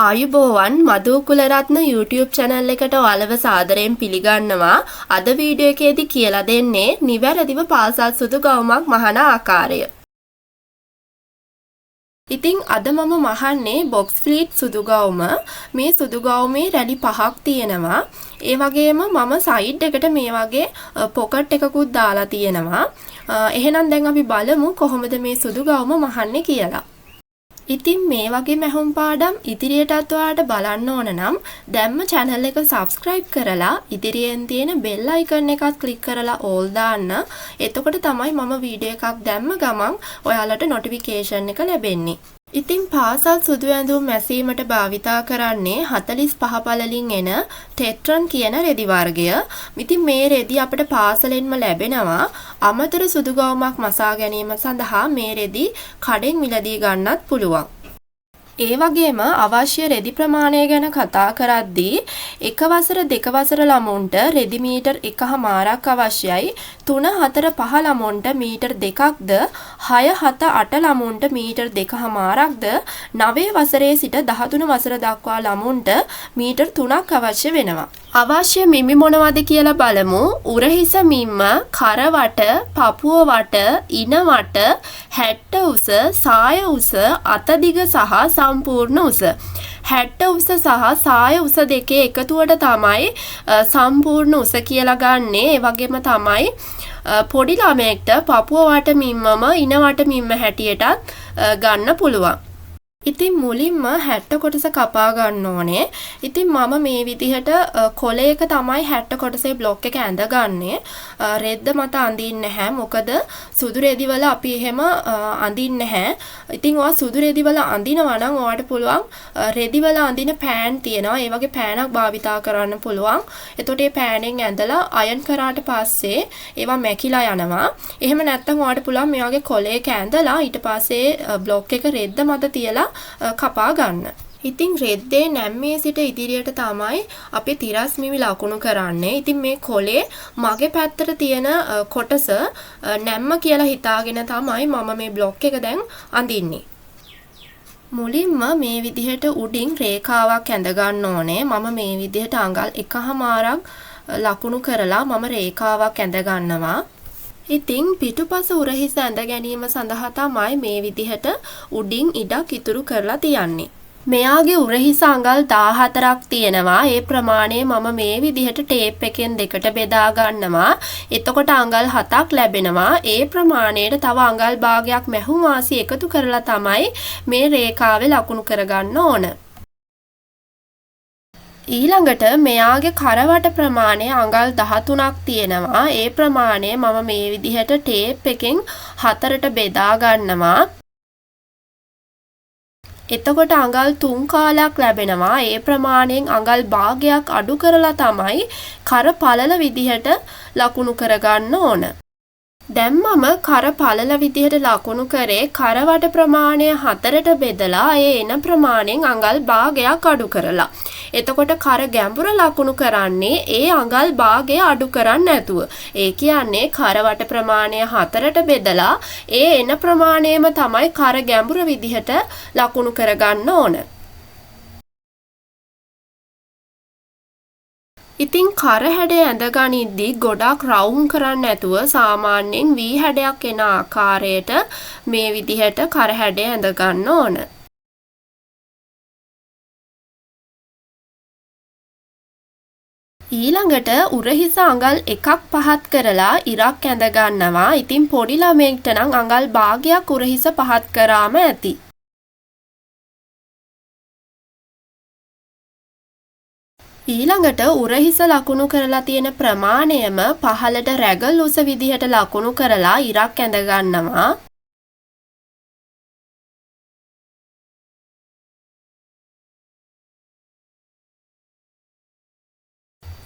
ආයුබෝවන් මధు Kularatne YouTube channel එකට ඔයාලව සාදරයෙන් පිළිගන්නවා. අද වීඩියෝ එකේදී කියලා දෙන්නේ නිවැරදිව පාසල් සුදු ගවුමක් මහන ආකාරය. ඉතින් අද මම මහන්නේ බොක්ස් ෆ්ලීට් සුදු ගවුම. මේ සුදු ගවුමේ රැලි 5ක් තියෙනවා. ඒ වගේම මම සයිඩ් එකට මේ වගේ පොකට් එකකුත් දාලා තියෙනවා. එහෙනම් දැන් අපි බලමු කොහොමද මේ සුදු ගවුම මහන්නේ කියලා. ඉතින් මේ වගේ මැහුම් පාඩම් ඉදිරියටත් ඔයාලට බලන්න ඕන නම් දැම්ම channel එක subscribe කරලා ඉදිරියෙන් තියෙන bell icon එකත් click කරලා all දාන්න. එතකොට තමයි මම වීඩියෝ එකක් දැම්ම ගමන් ඔයාලට notification එක ලැබෙන්නේ. ඉතින් පාසල් සුදු ඇඳුම් මැසීමට භාවිතා කරන්නේ 45 පළලින් එන ටෙට්‍රන් කියන රෙදි වර්ගය. ඉතින් මේ රෙදි අපිට පාසලෙන්ම ලැබෙනවා. අමතර සුදු ගවුමක් මසා ගැනීම සඳහා මේ රෙදි කඩෙන් මිලදී ගන්නත් පුළුවන්. ඒ වගේම අවශ්‍ය රෙදි ප්‍රමාණය ගැන කතා කරද්දී එක වසර දෙක වසර ළමුන්ට රෙදි මීටර් 1.5ක් අවශ්‍යයි. 3 4 5 ළමුන්ට මීටර් 2ක්ද 6 7 8 ළමුන්ට මීටර් 2.5ක්ද 9 වසරේ සිට 13 වසර දක්වා ළමුන්ට මීටර් 3ක් අවශ්‍ය වෙනවා. අවශ්‍ය මිමි මොනවද කියලා බලමු. උරහිස මිම්ම, කරවට, පපුව වට, ඉන වට, හැට්ට උස, සාය උස, අත දිග සහ සම්පූර්ණ උස. හැට්ට උස සහ සාය උස දෙකේ එකතුවට තමයි සම්පූර්ණ උස කියලා ගන්නෙ. ඒ වගේම තමයි පොඩි ළමයෙක්ට පපුව වට මිම්මම ඉන වට මිම්ම හැටියටත් ගන්න පුළුවන්. ඉතින් මුලින්ම 60 කොටස කපා ගන්න ඕනේ. ඉතින් මම මේ විදිහට කොලයක තමයි 60 කොටසේ බ්ලොක් එක ඇඳගන්නේ. රෙද්ද මත අඳින්නේ නැහැ. මොකද සුදු රෙදි වල අපි එහෙම අඳින්නේ නැහැ. ඉතින් ඔයා සුදු රෙදි වල අඳිනවා නම් ඔයාට පුළුවන් රෙදි වල අඳින පෑන් තියෙනවා. ඒ වගේ පෑනක් භාවිතා කරන්න පුළුවන්. එතකොට මේ පෑනෙන් ඇඳලා අයන් කරාට පස්සේ ඒවා මැකිලා යනවා. එහෙම නැත්නම් ඔයාට පුළුවන් මේ වගේ කොලයක ඇඳලා ඊට පස්සේ බ්ලොක් එක රෙද්ද මත තියලා කපා ගන්න. ඉතින් රෙද්දේ නැම්මේ සිට ඉදිරියට තමයි අපි තිරස් මිමි ලකුණු කරන්නේ. ඉතින් මේ කොලේ මගේ පැත්තට තියෙන කොටස නැම්ම කියලා හිතාගෙන තමයි මම මේ බ්ලොක් එක දැන් අඳින්නේ. මුලින්ම මේ විදිහට උඩින් රේඛාවක් ඇඳ ගන්න ඕනේ. මම මේ විදිහට අඟල් 1.5ක් ලකුණු කරලා මම රේඛාවක් ඇඳ ගන්නවා. ඉතින් පිටුපස උරහිස ඇඳ ගැනීම සඳහා තමයි මේ විදිහට උඩින් ඉඩක් ඉතුරු කරලා තියන්නේ. මෙයාගේ උරහිස අඟල් 14ක් තියෙනවා. ඒ ප්‍රමාණය මම මේ විදිහට ටේප් එකෙන් දෙකට බෙදා ගන්නවා. එතකොට අඟල් 7ක් ලැබෙනවා. ඒ ප්‍රමාණයට තව අඟල් භාගයක් මැහුම් වාසි එකතු කරලා තමයි මේ රේඛාවේ ලකුණු කරගන්න ඕන. ඊළඟට මෙයාගේ කරවට ප්‍රමාණය අඟල් 13ක් තියෙනවා. ඒ ප්‍රමාණය මම මේ විදිහට ටේප් එකෙන් 4ට බෙදා ගන්නවා. එතකොට අඟල් 3 කාලක් ලැබෙනවා. ඒ ප්‍රමාණයෙන් අඟල් භාගයක් අඩු කරලා තමයි කර පළල විදිහට ලකුණු කරගන්න ඕන. දැන් මම කර පළල විදිහට ලකුණු කරේ කරවට ප්‍රමාණය 4ට බෙදලා ඒ එන ප්‍රමාණයෙන් අඟල් භාගයක් අඩු කරලා. එතකොට කර ගැඹුර ලකුණු කරන්නේ ඒ අඟල් භාගය අඩු කරන්නේ නැතුව. ඒ කියන්නේ කරවට ප්‍රමාණය 4ට බෙදලා ඒ එන ප්‍රමාණයම තමයි කර ගැඹුර විදිහට ලකුණු කරගන්න ඕන. ඉතින් කර හැඩය ඇඳගනිද්දී ගොඩක් රවුම් කරන්නේ නැතුව සාමාන්‍යයෙන් V හැඩයක් එන ආකාරයට මේ විදිහට කර හැඩය ඇඳ ගන්න ඕන. ඊළඟට උරහිස අඟල් 1ක් පහත් කරලා ඉරක් ඇඳ ගන්නවා. ඉතින් පොඩි ළමයෙක්ට නම් අඟල් භාගයක් උරහිස පහත් කරාම ඇති. ඊළඟට උරහිස ලකුණු කරලා තියෙන ප්‍රමාණයම පහළට රැගල් උස විදිහට ලකුණු කරලා ඉරක් ඇඳ ගන්නවා.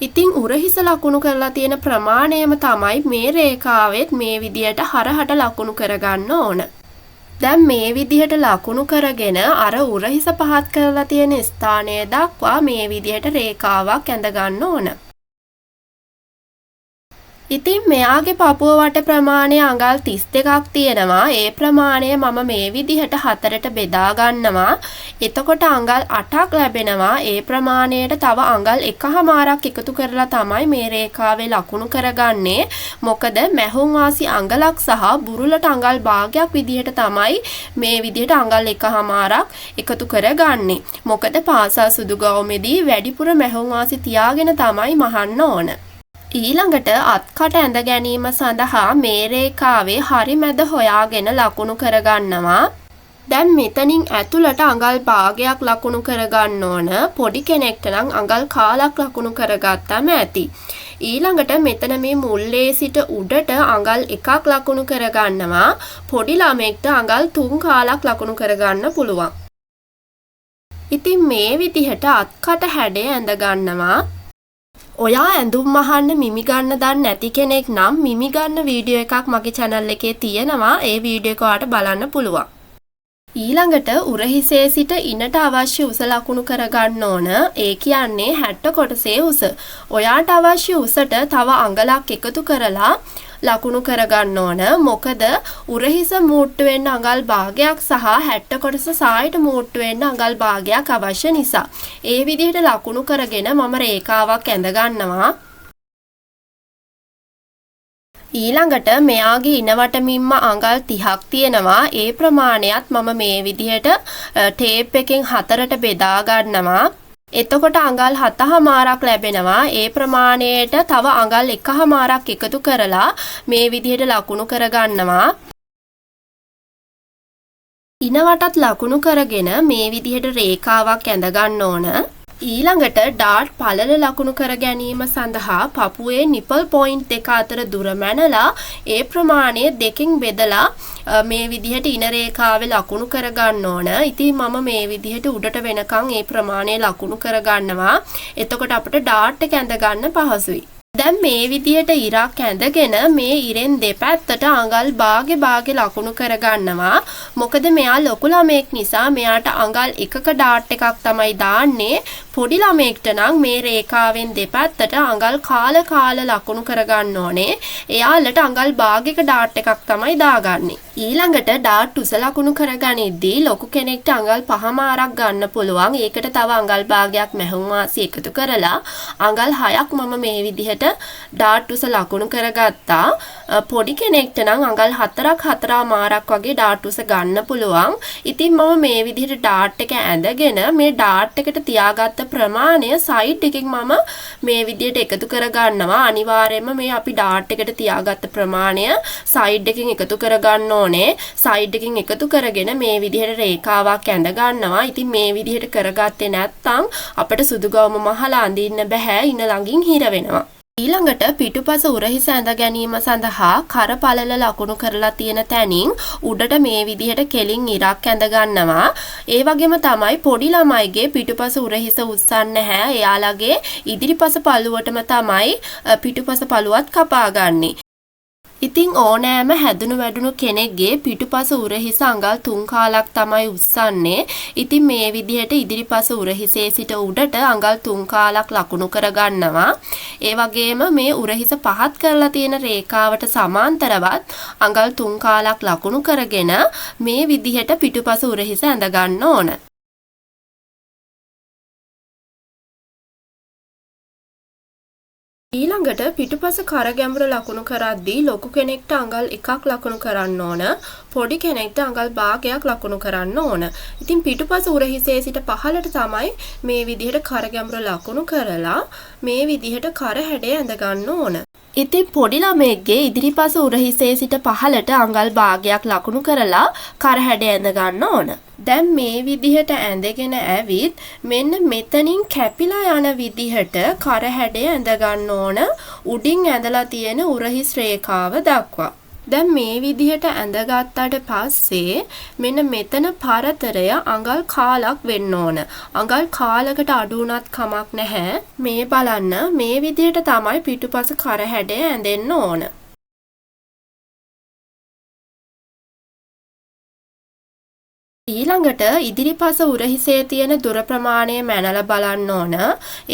ඉතින් උරහිස ලකුණු කරලා තියෙන ප්‍රමාණයම තමයි මේ රේඛාවෙත් මේ විදිහට හරහට ලකුණු කරගන්න ඕන. දැන් මේ විදිහට ලකුණු කරගෙන අර උරහිස පහත් කරලා තියෙන ස්ථානය දක්වා මේ විදිහට රේඛාවක් ඇඳ ගන්න ඕන. ඉතින් මෙයාගේ පපුව වට ප්‍රමාණය අඟල් 32ක් තියෙනවා. ඒ ප්‍රමාණය මම මේ විදිහට හතරට බෙදා ගන්නවා. එතකොට අඟල් 8ක් ලැබෙනවා. ඒ ප්‍රමාණයට තව අඟල් 1.5ක් එකතු කරලා තමයි මේ රේඛාවේ ලකුණු කරගන්නේ. මොකද මැහුම් වාසි අඟලක් සහ බුරුලට අඟල් භාගයක් විදිහට තමයි මේ විදිහට අඟල් 1.5ක් එකතු කරගන්නේ. මොකද පාසල් සුදු ගවුමේදී වැඩිපුර මැහුම් වාසි තියාගෙන තමයි මහන්න ඕන. ඊළඟට අත්කට ඇඳ ගැනීම සඳහා මේ රේඛාවේ හරි මැද හොයාගෙන ලකුණු කරගන්නවා. දැන් මෙතනින් ඇතුළට අඟල් භාගයක් ලකුණු කරගන්න ඕන. පොඩි කෙනෙක්ට නම් අඟල් කාලක් ලකුණු කරගත්තම ඇති. ඊළඟට මෙතන මේ මුල්ලේ සිට උඩට අඟල් 1ක් ලකුණු කරගන්නවා. පොඩි ළමෙක්ට අඟල් 3 කාලක් ලකුණු කරගන්න පුළුවන්. ඉතින් මේ විදිහට අත්කට හැඩය ඇඳ ගන්නවා. ඔයා ඇඳුම් මහන්න මිමි ගන්න දන්නේ නැති කෙනෙක් නම් මිමි ගන්න වීඩියෝ එකක් මගේ channel එකේ තියෙනවා. ඒ වීඩියෝ එක ඔයාලට බලන්න පුළුවන්. ඊළඟට උරහිසේ සිට ඉනට අවශ්‍ය උස ලකුණු කරගන්න ඕන. ඒ කියන්නේ 60 කොටසේ උස. ඔයාට අවශ්‍ය උසට තව අඟලක් එකතු කරලා ලකුණු කරගන්න ඕන. මොකද උරහිස මූට්ටු වෙන්න අඟල් භාගයක් සහ 60 කොටස සායට මූට්ටු වෙන්න අඟල් භාගයක් අවශ්‍ය නිසා. ඒ විදිහට ලකුණු කරගෙන මම රේඛාවක් ඇඳ ගන්නවා. ඊළඟට මෙයාගේ ඉනවටමින්ම අඟල් 30ක් තියෙනවා. ඒ ප්‍රමාණයත් මම මේ විදිහට ටේප් එකෙන් හතරට බෙදා ගන්නවා. එතකොට අඟල් 7.5ක් ලැබෙනවා. ඒ ප්‍රමාණයට තව අඟල් 1.5ක් එකතු කරලා මේ විදිහට ලකුණු කරගන්නවා. ඉනවටත් ලකුණු කරගෙන මේ විදිහට රේඛාවක් ඇඳ ගන්න ඕන. ඊළඟට ඩාට් පළල ලකුණු කර ගැනීම සඳහා පපුවේ නිපල් පොයින්ට් එක අතර දුර මැනලා ඒ ප්‍රමාණය දෙකෙන් බෙදලා මේ විදිහට ඉන රේඛාවේ ලකුණු කරගන්න ඕන. ඉතින් මම මේ විදිහට උඩට වෙනකන් ඒ ප්‍රමාණය ලකුණු කරගන්නවා. එතකොට අපිට ඩාට් එක ඇඳ ගන්න පහසුයි. දැන් මේ විදිහට ඉරක් ඇඳගෙන මේ ඉරෙන් දෙපැත්තට අඟල් භාගේ ලකුණු කරගන්නවා. මොකද මෙයා ලොකු ළමෙක් නිසා මෙයාට අඟල් 1ක ඩාට් එකක් තමයි දාන්නේ. පොඩි ළමෙක්ට නම් මේ රේඛාවෙන් දෙපැත්තට අඟල් කාල ලකුණු කරගන්න ඕනේ. එයාලට අඟල් භාගයක ඩාට් එකක් තමයි දාගන්නේ. ඊළඟට ඩාට් උස ලකුණු කරගනිද්දී ලොකු කෙනෙක්ට අඟල් 5මාරක් ගන්න පුළුවන්. ඒකට තව අඟල් භාගයක් මැහුම් වාසි එකතු කරලා අඟල් 6ක් මම මේ විදිහට ඩාට් උස ලකුණු කරගත්තා. පොඩි කෙනෙක්ට නම් අඟල් 4මාරක් වගේ ඩාට් උස ගන්න පුළුවන්. ඉතින් මම මේ විදිහට ඩාට් එක ඇඳගෙන මේ ඩාට් එකට තියාගත්ත ප්‍රමාණය සයිඩ් එකකින් මම මේ විදිහට එකතු කරගන්නවා. අනිවාර්යයෙන්ම මේ අපි ඩාට් එකට තියාගත්ත ප්‍රමාණය සයිඩ් එකකින් එකතු කරගන්න ඕනේ. සයිඩ් එකකින් එකතු කරගෙන මේ විදිහට රේඛාවක් ඇඳ ගන්නවා. ඉතින් මේ විදිහට කරගත්තේ නැත්නම් අපිට සුදු ගවුම මහලා අඳින්න බෑ. ඉන ළඟින් හිර වෙනවා. ඊළඟට පිටුපස උරහිස ඇඳ ගැනීම සඳහා කර පළල ලකුණු කරලා තියෙන තැනින් උඩට මේ විදිහට කෙලින් ඉරක් ඇඳ ගන්නවා. ඒ වගේම තමයි පොඩි ළමයිගේ පිටුපස උරහිස උස්සන්නේ නැහැ. එයාලගේ ඉදිරිපස පළුවටම තමයි පිටුපස පළුවත් කපාගන්නේ. ඉතින් ඕනෑම හැදුණු වැඩුණු කෙනෙක්ගේ පිටුපස උරහිස අඟල් 3 කාලක් තමයි උස්සන්නේ. ඉතින් මේ විදිහට ඉදිරිපස උරහිසේ සිට උඩට අඟල් 3 කාලක් ලකුණු කරගන්නවා. ඒ වගේම මේ උරහිස පහත් කරලා තියෙන රේඛාවට සමාන්තරවත් අඟල් 3 කාලක් ලකුණු කරගෙන මේ විදිහට පිටුපස උරහිස ඇඳ ගන්න ඕන. ඊළඟට පිටුපස කර ගැඹුර ලකුණු කරද්දී ලොකු කෙනෙක්ට අඟල් 1ක් ලකුණු කරන්න ඕන. පොඩි කෙනෙක්ට අඟල් භාගයක් ලකුණු කරන්න ඕන. ඉතින් පිටුපස උරහිසේ සිට පහළට තමයි මේ විදිහට කර ගැඹුර ලකුණු කරලා මේ විදිහට කර හැඩය ඇඳ ගන්න ඕන. ඉතින් පොඩි ළමයෙක්ගේ ඉදිරිපස උරහිසේ සිට පහළට අඟල් භාගයක් ලකුණු කරලා කර හැඩය ඇඳ ගන්න ඕන. දැන් මේ විදිහට ඇඳගෙන ඇවිත් මෙන්න මෙතනින් කැපිලා යන විදිහට කර හැඩය ඇඳ ගන්න ඕන. උඩින් ඇඳලා තියෙන උරහිස් රේඛාව දක්වා. දැන් මේ විදිහට ඇඳගත්තාට පස්සේ මෙන්න මෙතන පරතරය අඟල් කාලක් වෙන්න ඕන. අඟල් කාලකට අඩු වුණත් කමක් නැහැ. මේ බලන්න මේ විදිහට තමයි පිටුපස කර හැඩය ඇඳෙන්න ඕන. ඊළඟට ඉදිරිපස උරහිසේ තියෙන දුර ප්‍රමාණය මැනලා බලන්න ඕන.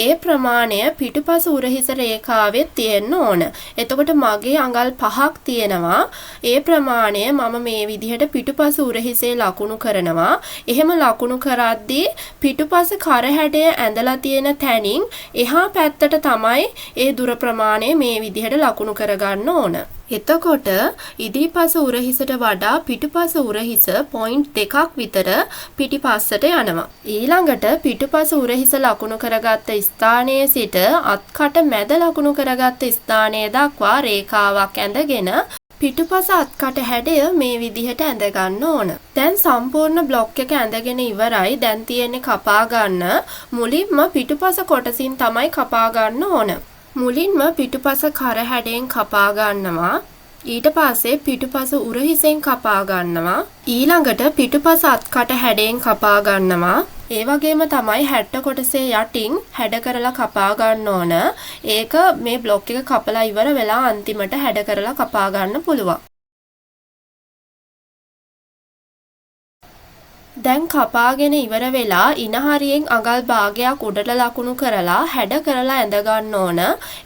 ඒ ප්‍රමාණය පිටුපස උරහිස රේඛාවෙත් තියෙන්න ඕන. එතකොට මගේ අඟල් 5ක් තියෙනවා. ඒ ප්‍රමාණය මම මේ විදිහට පිටුපස උරහිසේ ලකුණු කරනවා. එහෙම ලකුණු කරද්දී පිටුපස කරහැඩය ඇඳලා තියෙන තැනින් එහා පැත්තට තමයි ඒ දුර ප්‍රමාණය මේ විදිහට ලකුණු කරගන්න ඕන. එතකොට ඉදිරිපස උරහිසට වඩා පිටුපස උරහිස පොයින්ට් 2ක් විතර පිටිපස්සට යනවා. ඊළඟට පිටුපස උරහිස ලකුණු කරගත්ත ස්ථානයේ සිට අත්කට මැද ලකුණු කරගත්ත ස්ථානය දක්වා රේඛාවක් ඇඳගෙන පිටුපස අත්කට හැඩය මේ විදිහට ඇඳ ගන්න ඕන. දැන් සම්පූර්ණ බ්ලොක් එක ඇඳගෙන ඉවරයි. දැන් තියෙන්නේ කපා ගන්න. මුලින්ම පිටුපස කොටසින් තමයි කපා ගන්න ඕන. මුලින්ම පිටුපස කර හැඩයෙන් කපා ගන්නවා. ඊට පස්සේ පිටුපස උරහිසෙන් කපා ගන්නවා. ඊළඟට පිටුපස අත්කට හැඩයෙන් කපා ගන්නවා. ඒ වගේම තමයි 60 කොටසේ යටින් හැඩ කරලා කපා ගන්න ඕන. ඒක මේ බ්ලොක් එක කපලා ඉවර වෙලා අන්තිමට හැඩ කරලා කපා ගන්න පුළුවන්. දැන් කපාගෙන ඉවර වෙලා ඉනහරියෙන් අඟල් භාගයක් උඩට ලකුණු කරලා හැඩ කරලා ඇඳ ගන්න ඕන.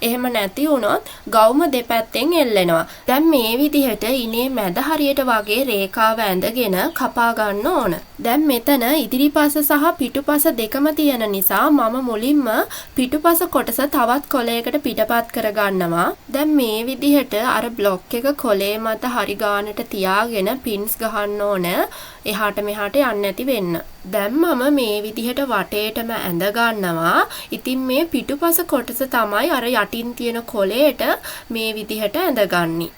එහෙම නැති වුණොත් ගවුම දෙපැත්තෙන් එල්ලෙනවා. දැන් මේ විදිහට ඉනේ මැද හරියට වගේ රේඛාව ඇඳගෙන කපා ගන්න ඕන. දැන් මෙතන ඉදිරිපස සහ පිටුපස දෙකම තියෙන නිසා මම මුලින්ම පිටුපස කොටස තවත් කොලයකට පිටපත් කර ගන්නවා. දැන් මේ විදිහට අර බ්ලොක් එක කොලේ මත හරි ගානට තියාගෙන පින්ස් ගහන්න ඕන. එහාට මෙහාට යන්න නැති වෙන්න. දැන් මම මේ විදිහට වටේටම ඇඳ ගන්නවා. ඉතින් මේ පිටුපස කොටස තමයි අර යටින් තියෙන කොලයට මේ විදිහට ඇඳගන්නේ.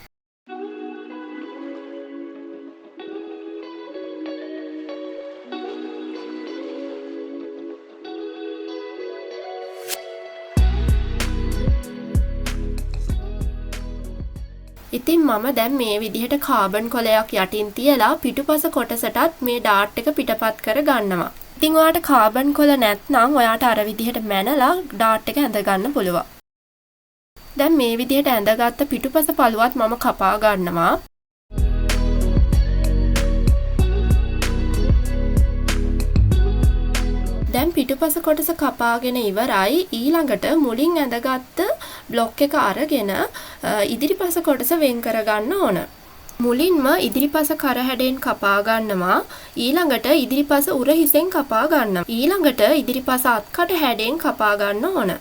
ඉතින් මම දැන් මේ විදිහට කාබන් කොලයක් යටින් තියලා පිටුපස කොටසටත් මේ ඩාට් එක පිටපත් කර ගන්නවා. ඉතින් ඔයාට කාබන් කොල නැත්නම් ඔයාට අර විදිහට මැනලා ඩාට් එක ඇඳ ගන්න පුළුවන්. දැන් මේ විදිහට ඇඳගත්ත පිටුපස පළුවත් මම කපා ගන්නවා. දැන් පිටුපස කොටස කපාගෙන ඉවරයි. ඊළඟට මුලින් ඇඳගත්ත බ්ලොක් එක අරගෙන ඉදිරිපස කොටස වෙන් කරගන්න ඕන. මුලින්ම ඉදිරිපස කර හැඩයෙන් කපා ගන්නවා. ඊළඟට ඉදිරිපස උරහිසෙන් කපා ගන්නවා. ඊළඟට ඉදිරිපස අත්කට හැඩයෙන් කපා ගන්න ඕන.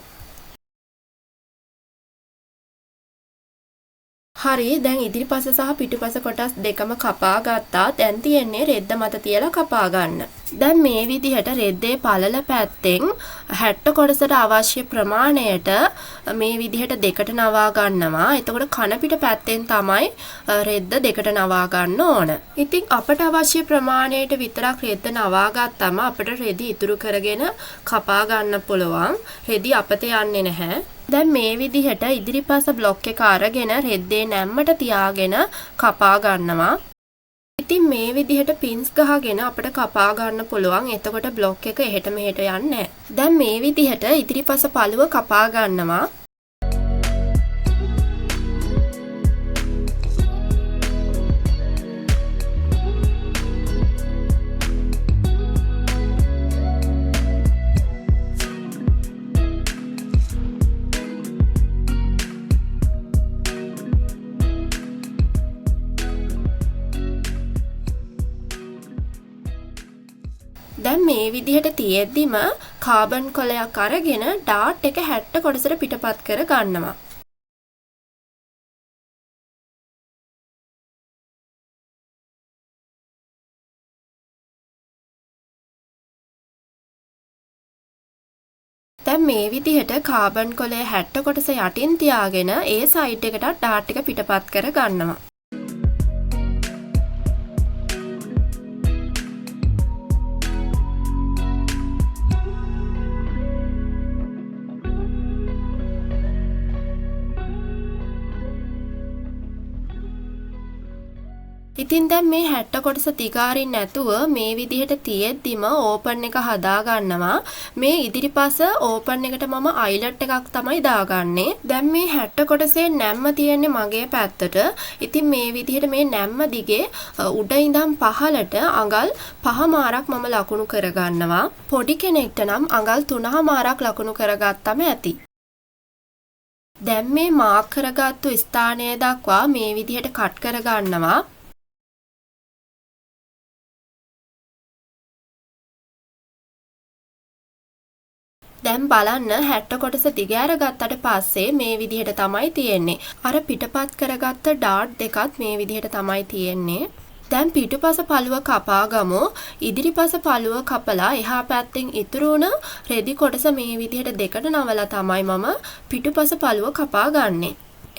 හරි, දැන් ඉදිරිපස සහ පිටුපස කොටස් දෙකම කපා ගත්තා. දැන් තියෙන්නේ රෙද්ද මත තියලා කපා ගන්න. දැන් මේ විදිහට රෙද්දේ පළල පැත්තෙන් 60 කොටසට අවශ්‍ය ප්‍රමාණයට මේ විදිහට දෙකට නවා ගන්නවා. එතකොට කන පිට පැත්තෙන් තමයි රෙද්ද දෙකට නවා ගන්න ඕන. ඉතින් අපට අවශ්‍ය ප්‍රමාණයට විතරක් රෙද්ද නවා ගත්තම අපිට රෙදි ඉතුරු කරගෙන කපා ගන්න පුළුවන්. රෙදි අපත යන්නේ නැහැ. දැන් මේ විදිහට ඉදිරිපස බ්ලොක් එක අරගෙන රෙද්දේ නැම්මට තියාගෙන කපා ගන්නවා. ඉතින් මේ විදිහට පින්ස් ගහගෙන අපිට කපා ගන්න පුළුවන්. එතකොට බ්ලොක් එක එහෙට මෙහෙට යන්නේ නැහැ. දැන් මේ විදිහට ඉදිරිපස පළුව කපා ගන්නවා. දැන් මේ විදිහට තියෙද්දිම කාබන් කොලයක් අරගෙන ඩාට් එක 60 කොටසට පිටපත් කර ගන්නවා. දැන් මේ විදිහට කාබන් කොලය 60 කොටස යටින් තියාගෙන ඒ සයිඩ් එකට ඩාට් එක පිටපත් කර ගන්නවා. ඉතින් දැන් මේ 60 කොටස දිගාරින් නැතුව මේ විදිහට තියෙද්දිම ඕපන් එක හදා ගන්නවා. මේ ඉදිරිපස ඕපන් එකට මම අයිලට් එකක් තමයි දාගන්නේ. දැන් මේ 60 කොටසේ නැම්ම තියෙන්නේ මගේ පැත්තට. ඉතින් මේ විදිහට මේ නැම්ම දිගේ උඩ ඉඳන් පහළට අඟල් 5 මාරක් මම ලකුණු කරගන්නවා. පොඩි කෙනෙක්ට නම් අඟල් 3 මාරක් ලකුණු කරගත්තම ඇති. දැන් මේ මාක් කරගත්තු ස්ථානය දක්වා මේ විදිහට කට් කරගන්නවා. දැන් බලන්න 60 කොටස දිගෑර ගත්තට පස්සේ මේ විදිහට තමයි තියෙන්නේ. අර පිටපත් කරගත්ත ඩාට් දෙකත් මේ විදිහට තමයි තියෙන්නේ. දැන් පිටුපස පළුව කපා ගමු. ඉදිරිපස පළුව කපලා එහා පැත්තෙන් ඉතුරු වුණ රෙදි කොටස මේ විදිහට දෙකට නවලා තමයි මම පිටුපස පළුව කපා ගන්නෙ.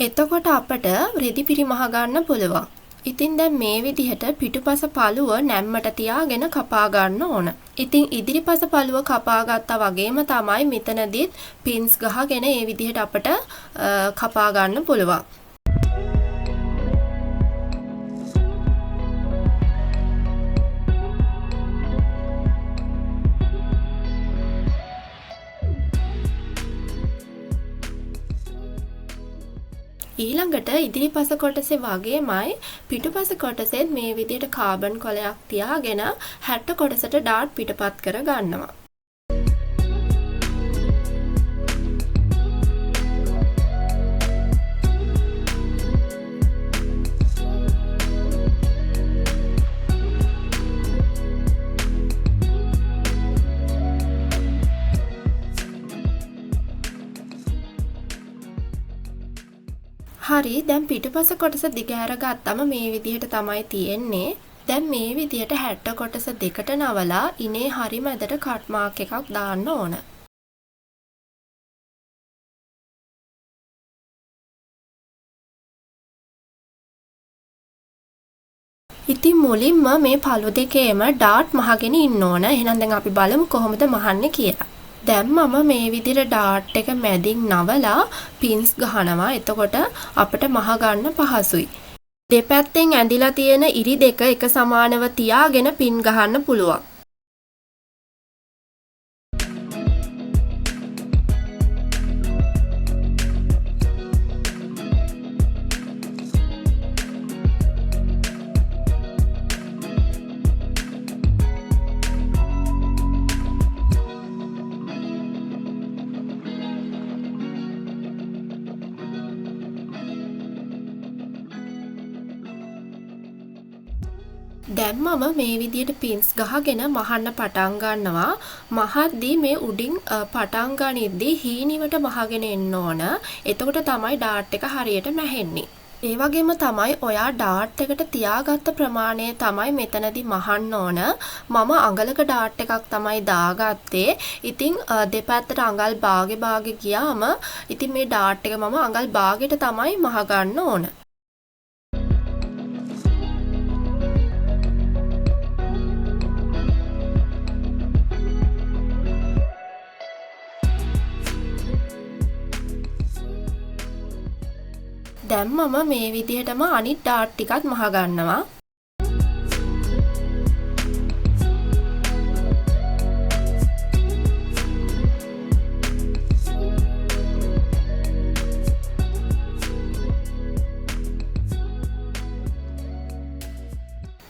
එතකොට අපට රෙදි පිරිමහ ගන්න පුළුවන්. ඉතින් දැන් මේ විදිහට පිටුපස පළුව නැම්මට තියාගෙන කපා ගන්න ඕන. ඉතින් ඉදිරිපස පළුව කපා ගත්තා වගේම තමයි මෙතනදිත් පින්ස් ගහගෙන මේ විදිහට අපට කපා ගන්න පුළුවන්. ඊළඟට ඉදිරිපස කොටසේ වගේමයි පිටුපස කොටසෙත් මේ විදිහට කාබන් කොලයක් තියාගෙන 60 කොටසට ඩාට් පිටපත් කර ගන්නවා. හරි දැන් පිටුපස කොටස දිගහැර ගත්තම මේ විදිහට තමයි තියෙන්නේ. දැන් මේ විදිහට 60 කොටස දෙකට නවලා ඉනේ හරි මැදට කට් මාක් එකක් දාන්න ඕන. ඉතින් මුලින්ම මේ පළු දෙකේම ඩාට් මහගෙන ඉන්න ඕන. එහෙනම් දැන් අපි බලමු කොහොමද මහන්නේ කියලා. දැන් මම මේ විදිහට ඩාට් එක මැදින් නවලා පින්ස් ගහනවා. එතකොට අපිට මහ ගන්න පහසුයි. දෙපැත්තෙන් ඇඳිලා තියෙන ඉරි දෙක එක සමානව තියාගෙන පින් ගහන්න පුළුවන්. දැන් මම මේ විදිහට පින්ස් ගහගෙන මහන්න පටන් ගන්නවා. මහද්දී මේ උඩින් පටන් ගනිද්දී හීනිවට මහගෙන එන්න ඕන. එතකොට තමයි ඩාට් එක හරියට මැහෙන්නේ. ඒ වගේම තමයි ඔයා ඩාට් එකට තියාගත්ත ප්‍රමාණය තමයි මෙතනදී මහන්න ඕන. මම අඟලක ඩාට් එකක් තමයි දාගත්තේ. ඉතින් දෙපැත්තට අඟල් භාගෙ ගියාම ඉතින් මේ ඩාට් එක මම අඟල් භාගෙට තමයි මහ ගන්න ඕන. දැන් මම මේ විදිහටම අනිත් ඩාට් ටිකත් මහ ගන්නවා.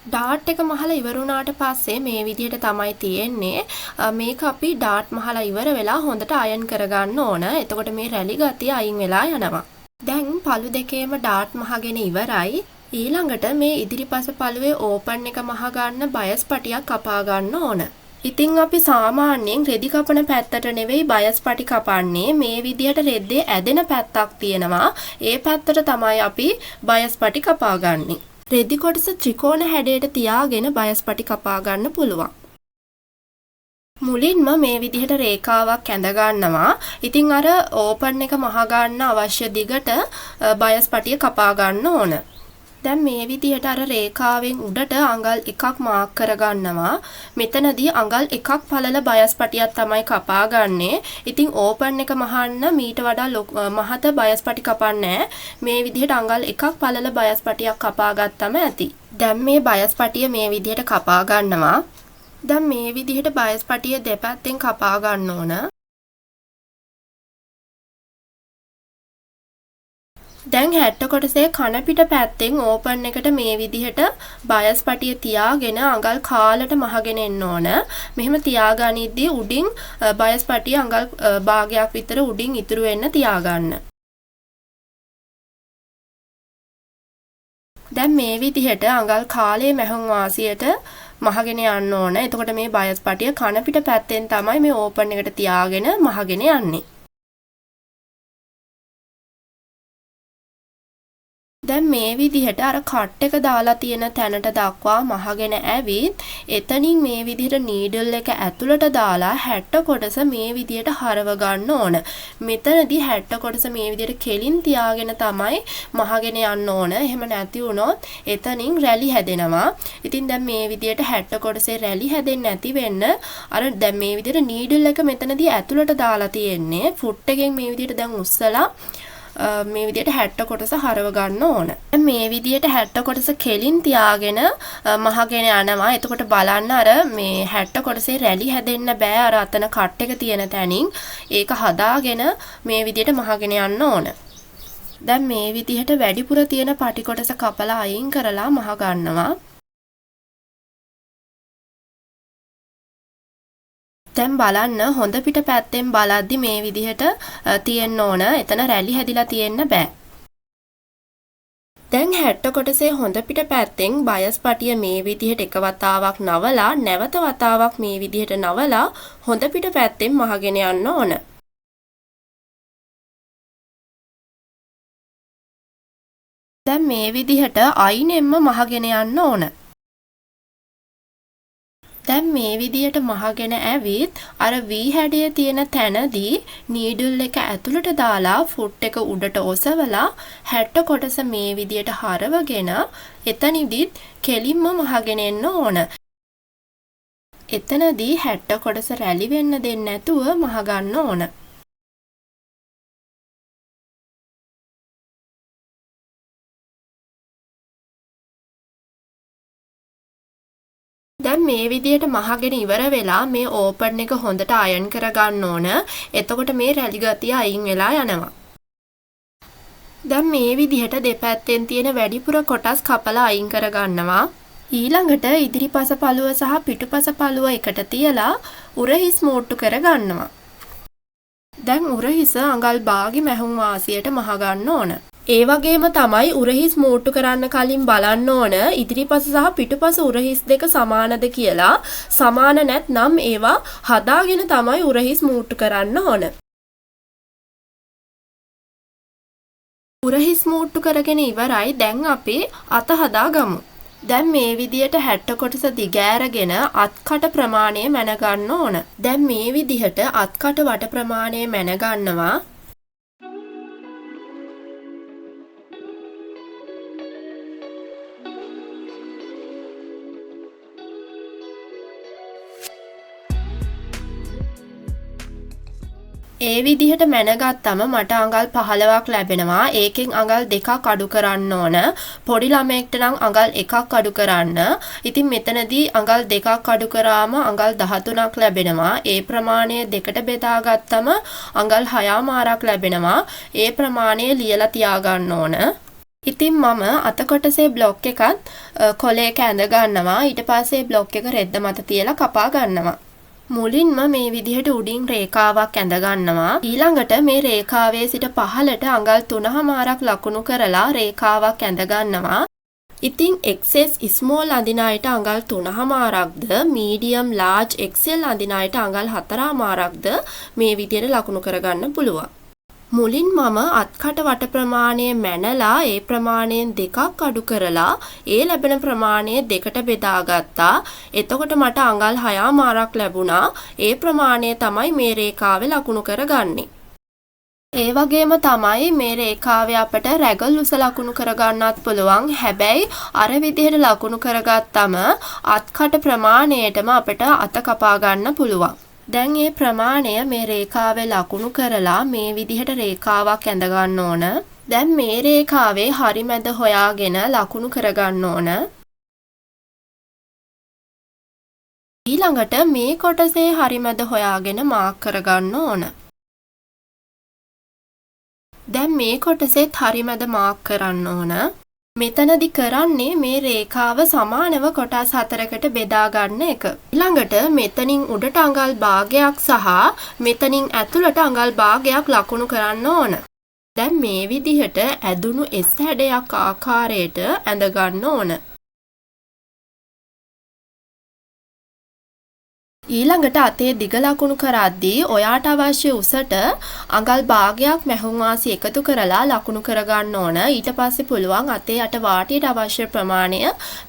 ඩාට් එක මහලා ඉවර වුණාට පස්සේ මේ විදිහට තමයි තියෙන්නේ. මේක අපි ඩාට් මහලා ඉවර වෙලා හොඳට අයන් කරගන්න ඕන. එතකොට මේ රැලි ගතිය අයින් වෙලා යනවා. දැන් පළු දෙකේම ඩාට් මහගෙන ඉවරයි. ඊළඟට මේ ඉදිරිපස පළුවේ ඕපන් එක මහ ගන්න බයස් පටියක් කපා ගන්න ඕන. ඉතින් අපි සාමාන්‍යයෙන් රෙදි කපන පැත්තට නෙවෙයි බයස් පටි කපන්නේ. මේ විදිහට රෙද්දේ ඇදෙන පැත්තක් තියෙනවා. ඒ පැත්තට තමයි අපි බයස් පටි කපා ගන්නේ. රෙදි කොටස ත්‍රිකෝණ හැඩයට තියාගෙන බයස් පටි කපා ගන්න පුළුවන්. මුලින්ම මේ විදිහට රේඛාවක් ඇඳ ගන්නවා. ඉතින් අර ඕපන් එක මහ ගන්න අවශ්‍ය දිගට බයස් පටිය කපා ගන්න ඕන. දැන් මේ විදිහට අර රේඛාවෙන් උඩට අඟල් එකක් මාක් කරගන්නවා. මෙතනදී අඟල් එකක් පළල බයස් පටියක් තමයි කපා ගන්නෙ. ඉතින් ඕපන් එක මහන්න මීට වඩා මහත බයස් පටි කපන්නේ මේ විදිහට අඟල් එකක් පළල බයස් පටියක් කපා ගත්තම ඇති. දැන් මේ බයස් පටිය මේ විදිහට කපා ගන්නවා. දැන් මේ විදිහට බයස් පටිය දෙපැත්තෙන් කපා ගන්න ඕන. දැන් 60 කොටසේ කන පිට පැත්තෙන් ඕපන් එකට මේ විදිහට බයස් පටිය තියාගෙන අඟල් කාලට මහගෙන එන්න ඕන. මෙහෙම තියාගනිද්දී උඩින් බයස් පටිය අඟල් භාගයක් විතර උඩින් ඉතුරු වෙන්න තියාගන්න. දැන් මේ විදිහට අඟල් කාලයේ මැහුම් වාසියට මහගෙන යන්න ඕන. එතකොට මේ බයස් පටිය කන පිට පැත්තෙන් තමයි මේ ඕපන් එකට තියාගෙන මහගෙන යන්නේ. දැන් මේ විදිහට අර කට් එක දාලා තියෙන තැනට දක්වා මහගෙන ඇවිත් එතනින් මේ විදිහට නීඩල් එක ඇතුළට දාලා 60 කොටස මේ විදිහට හරව ගන්න ඕන. මෙතනදී 60 කොටස මේ විදිහට කෙලින් තියාගෙන තමයි මහගෙන යන්න ඕන. එහෙම නැති වුණොත් එතනින් රැලි හැදෙනවා. ඉතින් දැන් මේ විදිහට 60 කොටසේ රැලි හැදෙන්නේ නැති වෙන්න අර දැන් මේ විදිහට නීඩල් එක මෙතනදී ඇතුළට දාලා තියෙන්නේ. ෆුට් එකෙන් මේ විදිහට දැන් උස්සලා මේ විදිහට 60 කොටස හරව ගන්න ඕන. මේ විදිහට 60 කොටස කෙලින් තියාගෙන මහගෙන යනවා. එතකොට බලන්න අර මේ 60 කොටසේ රැලි හැදෙන්න බෑ. අර අතන කට් එක තියෙන තැනින් ඒක හදාගෙන මේ විදිහට මහගෙන යන්න ඕන. දැන් මේ විදිහට වැඩිපුර තියෙන පටි කොටස කපලා අයින් කරලා මහ ගන්නවා. දැන් බලන්න හොඳ පිට පැත්තෙන් බලද්දි මේ විදිහට තියෙන්න ඕන. එතන රැලි හැදිලා තියෙන්න බෑ. දැන් 60 කොටසේ හොඳ පිට පැත්තෙන් බයස් පටිය මේ විදිහට එක වතාවක් නවලා නැවත වතාවක් මේ විදිහට නවලා හොඳ පිට පැත්තෙන් මහගෙන යන්න ඕන. දැන් මේ විදිහට අයිනෙන්ම මහගෙන යන්න ඕන. දැන් මේ විදියට මහගෙන ඇවිත් අර V හැඩය තියෙන තැනදී නීඩල් එක ඇතුළට දාලා ෆුට් එක උඩට ඔසවලා 60 කොටස මේ විදියට හරවගෙන එතනදිත් කෙලින්ම මහගෙන එන්න ඕන. එතනදී 60 කොටස රැලි වෙන්න දෙන්නේ නැතුව මහ ගන්න ඕන. දැන් මේ විදියට මහගෙන ඉවර වෙලා මේ ඕපන් එක හොඳට අයන් කරගන්න ඕන. එතකොට මේ රැලි ගතිය අයින් වෙලා යනවා. දැන් මේ විදිහට දෙපැත්තෙන් තියෙන වැඩිපුර කොටස් කපලා අයින් කරගන්නවා. ඊළඟට ඉදිරිපස පළුව සහ පිටුපස පළුව එකට තියලා උරහිස් මෝට්ටු කරගන්නවා. දැන් උරහිස අඟල් භාගි මැහුම් වාසියට මහ ගන්න ඕන. ඒ වගේම තමයි උරහිස් මෝට්ටු කරන්න කලින් බලන්න ඕන ඉදිරිපස සහ පිටුපස උරහිස් දෙක සමානද කියලා. සමාන නැත්නම් ඒවා හදාගෙන තමයි උරහිස් මෝට්ටු කරන්න ඕන. උරහිස් මෝට්ටු කරගෙන ඉවරයි. දැන් අපි අත හදාගමු. දැන් මේ විදියට 60 කොටස දිගෑරගෙන අත්කට ප්‍රමාණය මැන ගන්න ඕන. දැන් මේ විදිහට අත්කට වට ප්‍රමාණය මැන ගන්නවා. ඒ විදිහට මැනගත්තම මට අඟල් 15ක් ලැබෙනවා. ඒකෙන් අඟල් 2ක් අඩු කරන්න ඕන. පොඩි ළමයෙක්ට නම් අඟල් 1ක් අඩු කරන්න. ඉතින් මෙතනදී අඟල් 2ක් අඩු කරාම අඟල් 13ක් ලැබෙනවා. ඒ ප්‍රමාණය දෙකට බෙදාගත්තම අඟල් 6මාරක් ලැබෙනවා. ඒ ප්‍රමාණය ලියලා තියාගන්න ඕන. ඉතින් මම අත කොටසේ බ්ලොක් එකත් කොලයක ඇඳ ගන්නවා. ඊට පස්සේ බ්ලොක් එක රෙද්ද මත තියලා කපා ගන්නවා. මුලින්ම මේ විදිහට උඩින් රේඛාවක් ඇඳ ගන්නවා. ඊළඟට මේ රේඛාවේ සිට පහළට අඟල් 3මාරක් ලකුණු කරලා රේඛාවක් ඇඳ ගන්නවා. ඉතින් XS small අඳින අයට අඟල් 3මාරක්ද, medium large XL අඳින අයට අඟල් 4මාරක්ද මේ විදිහට ලකුණු කරගන්න පුළුවන්. මුලින් මම අත්කට වට ප්‍රමාණය මැනලා ඒ ප්‍රමාණයෙන් 2ක් අඩු කරලා ඒ ලැබෙන ප්‍රමාණය දෙකට බෙදාගත්තා. එතකොට මට අඟල් 6මාරක් ලැබුණා. ඒ ප්‍රමාණය තමයි මේ රේඛාවේ ලකුණු කරගන්නේ. ඒ වගේම තමයි මේ රේඛාවේ අපට රැගල් උස ලකුණු කරගන්නත් පුළුවන්. හැබැයි අර විදිහට ලකුණු කරගත්තම අත්කට ප්‍රමාණයටම අපට අත කපා ගන්න පුළුවන්. දැන් මේ ප්‍රමාණය මේ රේඛාවේ ලකුණු කරලා මේ විදිහට රේඛාවක් ඇඳ ගන්න ඕන. දැන් මේ රේඛාවේ හරි මැද හොයාගෙන ලකුණු කරගන්න ඕන. ඊළඟට මේ කොටසේ හරි මැද හොයාගෙන මාක් කරගන්න ඕන. දැන් මේ කොටසෙත් හරි මැද මාක් කරන්න ඕන. මෙතනදි කරන්නේ මේ රේඛාව සමානව කොටස් හතරකට බෙදා ගන්න එක. ඊළඟට මෙතනින් උඩට අඟල් භාගයක් සහ මෙතනින් ඇතුළට අඟල් භාගයක් ලකුණු කරන්න ඕන. දැන් මේ විදිහට ඇදුණු S හැඩයක් ආකාරයට ඇඳ ගන්න ඕන. ඊළඟට අතේ දිග ලකුණු කරද්දී ඔයාට අවශ්‍ය උසට අඟල් භාගයක් මැහුම් වාසි එකතු කරලා ලකුණු කරගන්න ඕන. ඊට පස්සේ පුළුවන් අතේ යට වාටියට අවශ්‍ය ප්‍රමාණය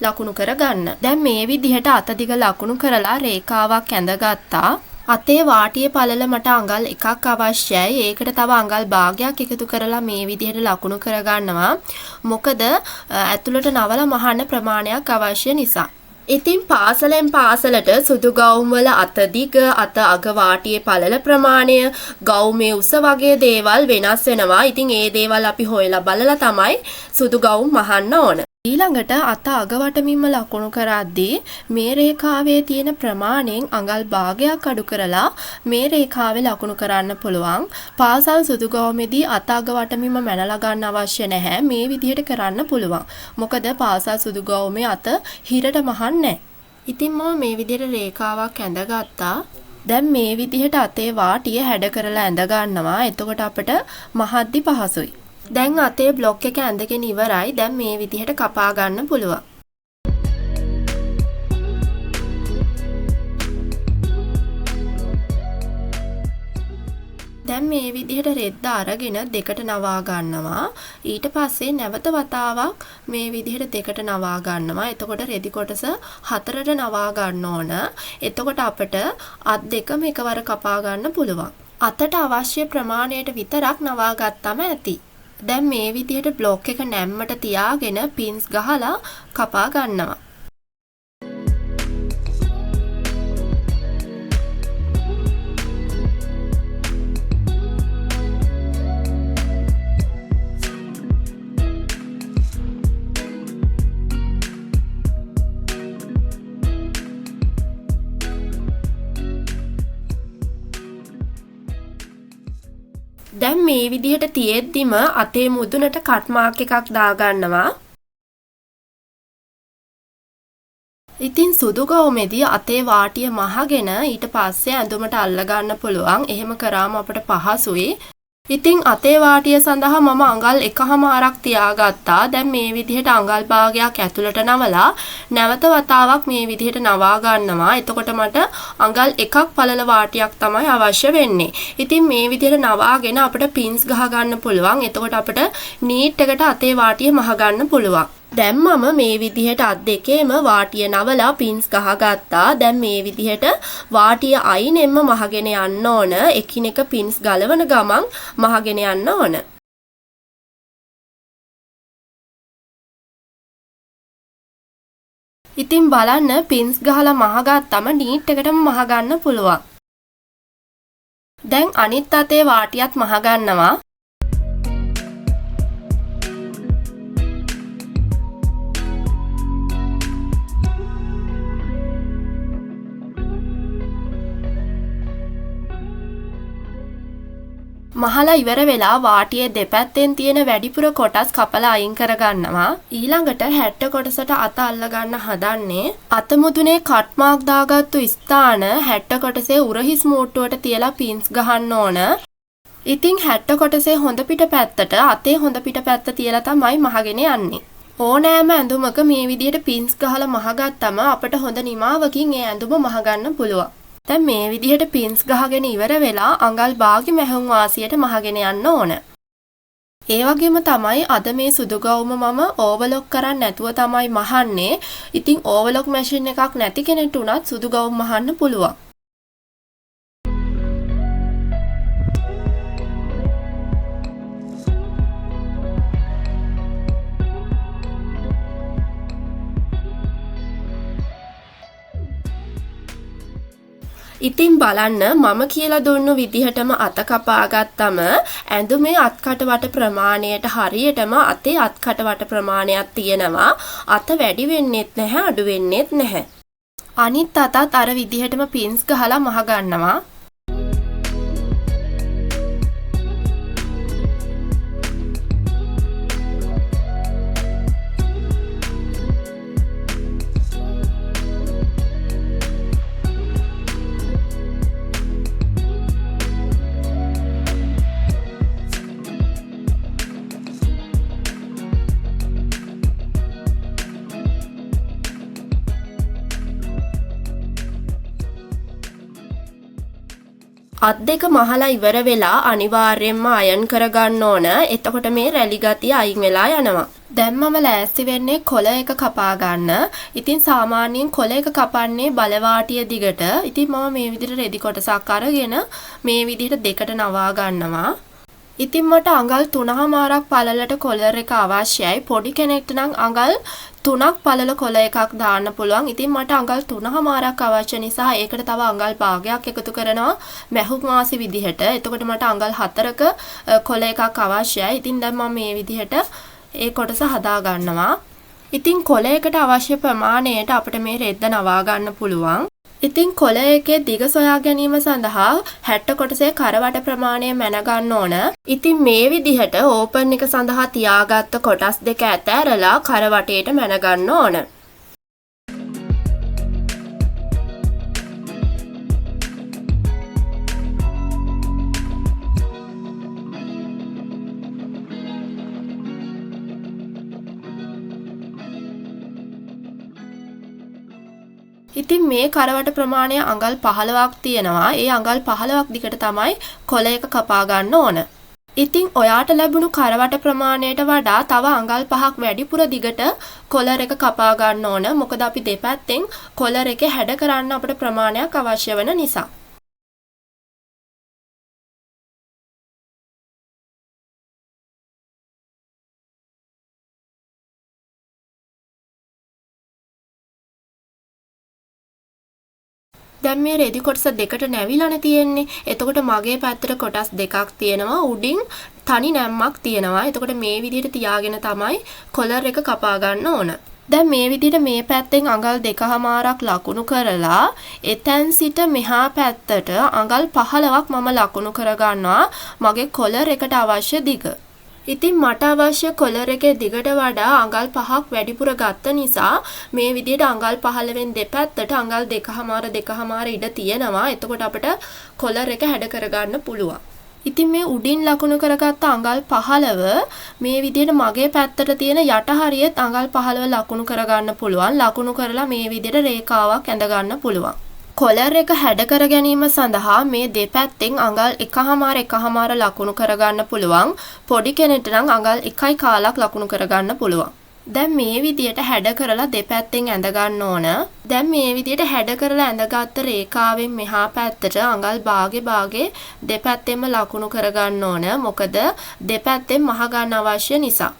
ලකුණු කරගන්න. දැන් මේ විදිහට අත දිග ලකුණු කරලා රේඛාවක් ඇඳගත්තා. අතේ වාටියේ පළල මට අඟල් එකක් අවශ්‍යයි. ඒකට තව අඟල් භාගයක් එකතු කරලා මේ විදිහට ලකුණු කරගන්නවා. මොකද ඇතුළට නවල මහන්න ප්‍රමාණයක් අවශ්‍ය නිසා. ඉතින් පාසලෙන් පාසලට සුදු ගවුම් වල අත දිග, අත අග වාටියේ පළල ප්‍රමාණය, ගවුමේ උස වගේ දේවල් වෙනස් වෙනවා. ඉතින් ඒ දේවල් අපි හොයලා බලලා තමයි සුදු ගවුම් මහන්න ඕන. ඊළඟට අත අග වටමින්ම ලකුණු කරද්දී මේ රේඛාවේ තියෙන ප්‍රමාණයෙන් අඟල් භාගයක් අඩු කරලා මේ රේඛාවේ ලකුණු කරන්න පුළුවන්. පාසල් සුදු ගවුමේදී අත අග වටමින්ම මැනලා ගන්න අවශ්‍ය නැහැ. මේ විදිහට කරන්න පුළුවන්. මොකද පාසල් සුදු ගවුමේ අත හිරට මහන්නේ. ඉතින් මම මේ විදිහට රේඛාවක් ඇඳගත්තා. දැන් මේ විදිහට අතේ වාටිය හැඩ කරලා ඇඳ ගන්නවා. එතකොට අපිට මහද්දි පහසුයි. දැන් අතේ බ්ලොක් එක ඇඳගෙන ඉවරයි. දැන් මේ විදිහට කපා ගන්න පුළුවන්. දැන් මේ විදිහට රෙද්ද අරගෙන දෙකට නවා ගන්නවා. ඊට පස්සේ නැවත වතාවක් මේ විදිහට දෙකට නවා ගන්නවා. එතකොට රෙදි කොටස හතරට නවා ගන්න ඕන. එතකොට අපිට අත් දෙකම එකවර කපා ගන්න පුළුවන්. අතට අවශ්‍ය ප්‍රමාණයට විතරක් නවා ගත්තම ඇති. දැන් මේ විදිහට බ්ලොක් එක නැම්මට තියාගෙන පින්ස් ගහලා කපා ගන්නවා. දැන් මේ විදිහට තියෙද්දිම අතේ මුදුනට කට් මාක් එකක් දාගන්නවා. ඉතින් සුදු ගවුමේදී අතේ වාටිය මහගෙන ඊට පස්සේ ඇඳුමට අල්ල ගන්න පුළුවන්. එහෙම කරාම අපට පහසුයි. ඉතින් අතේ වාටිය සඳහා මම අඟල් 1/2ක් තියාගත්තා. දැන් මේ විදිහට අඟල් භාගයක් ඇතුළට නවලා නැවත වතාවක් මේ විදිහට නවා ගන්නවා. එතකොට මට අඟල් 1ක් පළල වාටියක් තමයි අවශ්‍ය වෙන්නේ. ඉතින් මේ විදිහට නවාගෙන අපිට පින්ස් ගහ ගන්න පුළුවන්. එතකොට අපිට නීට් එකට අතේ වාටිය මහ ගන්න පුළුවන්. දැන් මම මේ විදිහට අත් දෙකේම වාටිය නවලා පින්ස් ගහගත්තා. දැන් මේ විදිහට වාටිය අයිනෙන්ම මහගෙන යන්න ඕන. එකිනෙක පින්ස් ගලවන ගමන් මහගෙන යන්න ඕන. ඉතින් බලන්න පින්ස් ගහලා මහගත්තම නීට් එකටම මහගන්න පුළුවන්. දැන් අනිත් අතේ වාටියත් මහගන්නවා. මහලා ඉවර වෙලා වාටියේ දෙපැත්තෙන් තියෙන වැඩිපුර කොටස් කපලා අයින් කරගන්නවා. ඊළඟට හැට්ට කොටසට අත අල්ල ගන්න හදන්නේ. අත මුදුනේ කට් මාක් දාගත්තු ස්ථාන හැට්ට කොටසේ උරහිස් මූට්ටුවට තියලා පින්ස් ගහන්න ඕන. ඉතින් හැට්ට කොටසේ හොඳ පිට පැත්තට අතේ හොඳ පිට පැත්ත තියලා තමයි මහගෙන යන්නේ. ඕනෑම ඇඳුමක මේ විදිහට පින්ස් ගහලා මහගත්තම අපට හොඳ නිමාවකින් ඒ ඇඳුම මහගන්න පුළුවන්. දැන් මේ විදිහට පින්ස් ගහගෙන ඉවර වෙලා අඟල් භාගෙ මැහුම් වාසියට මහගෙන යන්න ඕන. ඒ වගේම තමයි අද මේ සුදු ගවුම මම ඕවර්ලොක් කරන්නේ නැතුව තමයි මහන්නේ. ඉතින් ඕවර්ලොක් මැෂින් එකක් නැති කෙනෙක්ට උනත් සුදු ගවුම් මහන්න පුළුවන්. ඉතින් බලන්න මම කියලා දුන්නු විදිහටම අත කපා ගත්තම ඇඳුමේ අත්කට වට ප්‍රමාණයට හරියටම අතේ අත්කට වට ප්‍රමාණයක් තියෙනවා. අත වැඩි වෙන්නෙත් නැහැ අඩු වෙන්නෙත් නැහැ. අනිත් අතත් අර විදිහටම පින්ස් ගහලා මහ ගන්නවා. අත් දෙක මහලා ඉවර වෙලා අනිවාර්යයෙන්ම අයන් කරගන්න ඕන. එතකොට මේ රැලි ගතිය අයින් වෙලා යනවා. දැන් මම ලෑස්ති වෙන්නේ කොළ එක කපා ගන්න. ඉතින් සාමාන්‍යයෙන් කොළ එක කපන්නේ බලවාටිය දිගට. ඉතින් මම මේ විදිහට රෙදි කොටසක් අරගෙන මේ විදිහට දෙකට නවා ගන්නවා. ඉතින් මට අඟල් 3මාරක් පළලට කොලර් එක අවශ්‍යයි. පොඩි කෙනෙක්ට නම් අඟල් 3ක් පළල කොළ එකක් දාන්න පුළුවන්. ඉතින් මට අඟල් 3මාරක් අවශ්‍ය නිසා ඒකට තව අඟල් භාගයක් එකතු කරනවා මැහුම් වාසි විදිහට. එතකොට මට අඟල් 4ක කොළ එකක් අවශ්‍යයි. ඉතින් දැන් මම මේ විදිහට ඒ කොටස හදා ගන්නවා. ඉතින් කොළ එකට අවශ්‍ය ප්‍රමාණයට අපිට මේ රෙද්ද නවා ගන්න පුළුවන්. ඉතින් කොළ එකේ දිග සොයා ගැනීම සඳහා 60 කොටසේ කරවට ප්‍රමාණය මැන ගන්න ඕන. ඉතින් මේ විදිහට ඕපන් එක සඳහා තියාගත්ත කොටස් දෙක ඇතෑරලා කරවටේට මැන ගන්න ඕන. ඉතින් මේ කරවට ප්‍රමාණය අඟල් 15ක් තියෙනවා. ඒ අඟල් 15ක් දිගට තමයි කොළ එක කපා ගන්න ඕන. ඉතින් ඔයාට ලැබුණු කරවට ප්‍රමාණයට වඩා තව අඟල් 5ක් වැඩිපුර දිගට කොලර් එක කපා ගන්න ඕන. මොකද අපි දෙපැත්තෙන් කොලර් එකේ හැඩ කරන්න අපිට ප්‍රමාණයක් අවශ්‍ය වෙන නිසා. දැන් මේ රෙදි කොටස දෙකට නැවිලානේ තියෙන්නේ. එතකොට මගේ පැත්තට කොටස් දෙකක් තියෙනවා. උඩින් තනි නැම්මක් තියෙනවා. එතකොට මේ විදිහට තියාගෙන තමයි කොලර් එක කපා ගන්න ඕන. දැන් මේ විදිහට මේ පැත්තෙන් අඟල් 2මාරක් ලකුණු කරලා එතෙන් සිට මෙහා පැත්තට අඟල් 15ක් මම ලකුණු කර ගන්නවා මගේ කොලර් එකට අවශ්‍ය දිග. ඉතින් මට අවශ්‍ය කොලර් එකේ දිගට වඩා අඟල් 5ක් වැඩිපුර ගත්ත නිසා මේ විදිහට අඟල් 15න් දෙපැත්තට අඟල් 2මාර ඉඩ තියෙනවා. එතකොට අපිට කොලර් එක හැඩ කරගන්න පුළුවන්. ඉතින් මේ උඩින් ලකුණු කරගත්ත අඟල් 15 මේ විදිහට මගේ පැත්තට තියෙන යට හරියෙත් අඟල් 15 ලකුණු කරගන්න පුළුවන්. ලකුණු කරලා මේ විදිහට රේඛාවක් ඇඳ ගන්න පුළුවන්. කොලර් එක හැඩ කර ගැනීම සඳහා මේ දෙපැත්තෙන් අඟල් 1මාර ලකුණු කරගන්න පුළුවන්. පොඩි කෙනෙක්ට නම් අඟල් 1.5ක් ලකුණු කරගන්න පුළුවන්. දැන් මේ විදියට හැඩ කරලා දෙපැත්තෙන් ඇඳ ගන්න ඕන. දැන් මේ විදියට හැඩ කරලා ඇඳගත්ත රේඛාවෙන් මෙහා පැත්තට අඟල් භාගේ දෙපැත්තෙන්ම ලකුණු කරගන්න ඕන. මොකද දෙපැත්තෙන් මහ ගන්න අවශ්‍ය නිසා.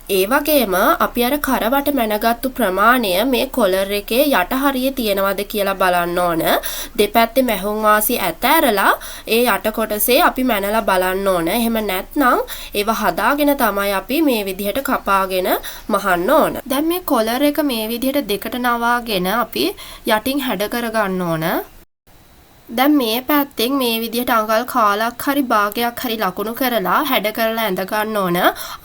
ඒ වගේම අපි අර කරවට මැනගත්තු ප්‍රමාණය මේ කොලර් එකේ යට හරියේ තියෙනවද කියලා බලන්න ඕන. දෙපැත්තේ මැහුම් වාසි ඇතෑරලා ඒ යට කොටසේ අපි මැනලා බලන්න ඕන. එහෙම නැත්නම් ඒව හදාගෙන තමයි අපි මේ විදිහට කපාගෙන මහන්න ඕන. දැන් මේ කොලර් එක මේ විදිහට දෙකට නවාගෙන අපි යටින් හැඩ කරගන්න ඕන. දැන් මේ පැත්තෙන් මේ විදිහට අඟල් කාලක් හරි භාගයක් හරි ලකුණු කරලා හැඩ කරලා ඇඳ ගන්න ඕන.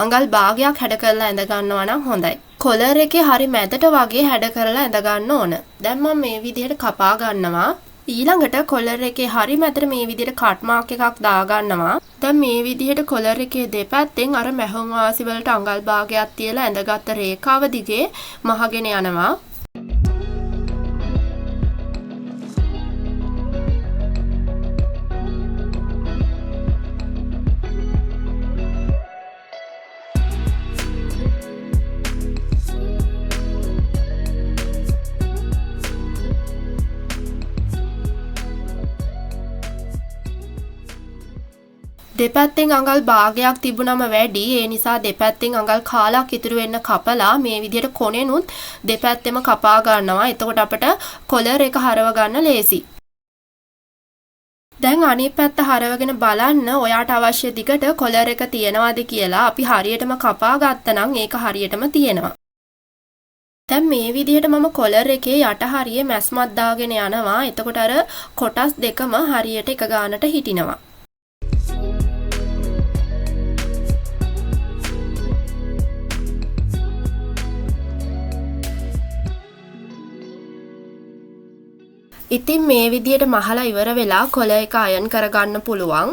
අඟල් භාගයක් හැඩ කරලා ඇඳ ගන්නවා නම් හොඳයි. කොලර් එකේ හරි මැදට වගේ හැඩ කරලා ඇඳ ගන්න ඕන. දැන් මම මේ විදිහට කපා ගන්නවා. ඊළඟට කොලර් එකේ හරි මැදට මේ විදිහට කට් මාක් එකක් දා ගන්නවා. දැන් මේ විදිහට කොලර් එකේ දෙපැත්තෙන් අර මැහුම් වාසි වලට අඟල් භාගයක් තියලා ඇඳගත්ත රේඛාව දිගේ මහගෙන යනවා. දෙපැත්තෙන් අඟල් භාගයක් තිබුණම වැඩි. ඒ නිසා දෙපැත්තෙන් අඟල් කාලක් ඉතුරු වෙන්න කපලා මේ විදිහට කොනෙනුත් දෙපැත්තෙම කපා ගන්නවා. එතකොට අපිට කොලර් එක හරව ගන්න ලේසි. දැන් අනිත් පැත්ත හරවගෙන බලන්න ඔයාට අවශ්‍ය දිගට කොලර් එක තියෙනවද කියලා. අපි හරියටම කපා ගත්තනම් ඒක හරියටම තියෙනවා. දැන් මේ විදිහට මම කොලර් එකේ යට හරියේ මැස්මක් දාගෙන යනවා. එතකොට අර කොටස් දෙකම හරියට එක ගානට හිටිනවා. ඉතින් මේ විදිහට මහලා ඉවර වෙලා කොළ එක අයන් කරගන්න පුළුවන්.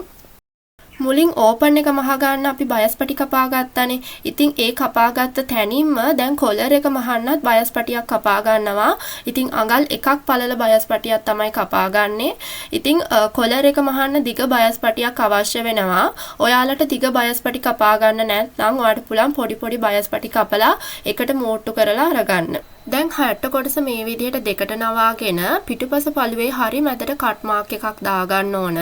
මුලින් ඕපන් එක මහ ගන්න අපි බයස්පටි කපා ගත්තානේ. ඉතින් ඒ කපාගත්ත තැනින්ම දැන් කොලර් එක මහන්නත් බයස්පටියක් කපා ගන්නවා. ඉතින් අඟල් එකක් පළල බයස්පටියක් තමයි කපා ගන්නෙ. ඉතින් කොලර් එක මහන්න දිග බයස්පටියක් අවශ්‍ය වෙනවා. ඔයාලට දිග බයස්පටි කපා ගන්න නැත්නම් ඔයාලට පුළුවන් පොඩි පොඩි බයස්පටි කපලා එකට මෝට්ටු කරලා අරගන්න. දැන් හැට්ට කොටස මේ විදිහට දෙකට නවාගෙන පිටුපස පළුවේ හරි මැදට කට් මාක් එකක් දාගන්න ඕන.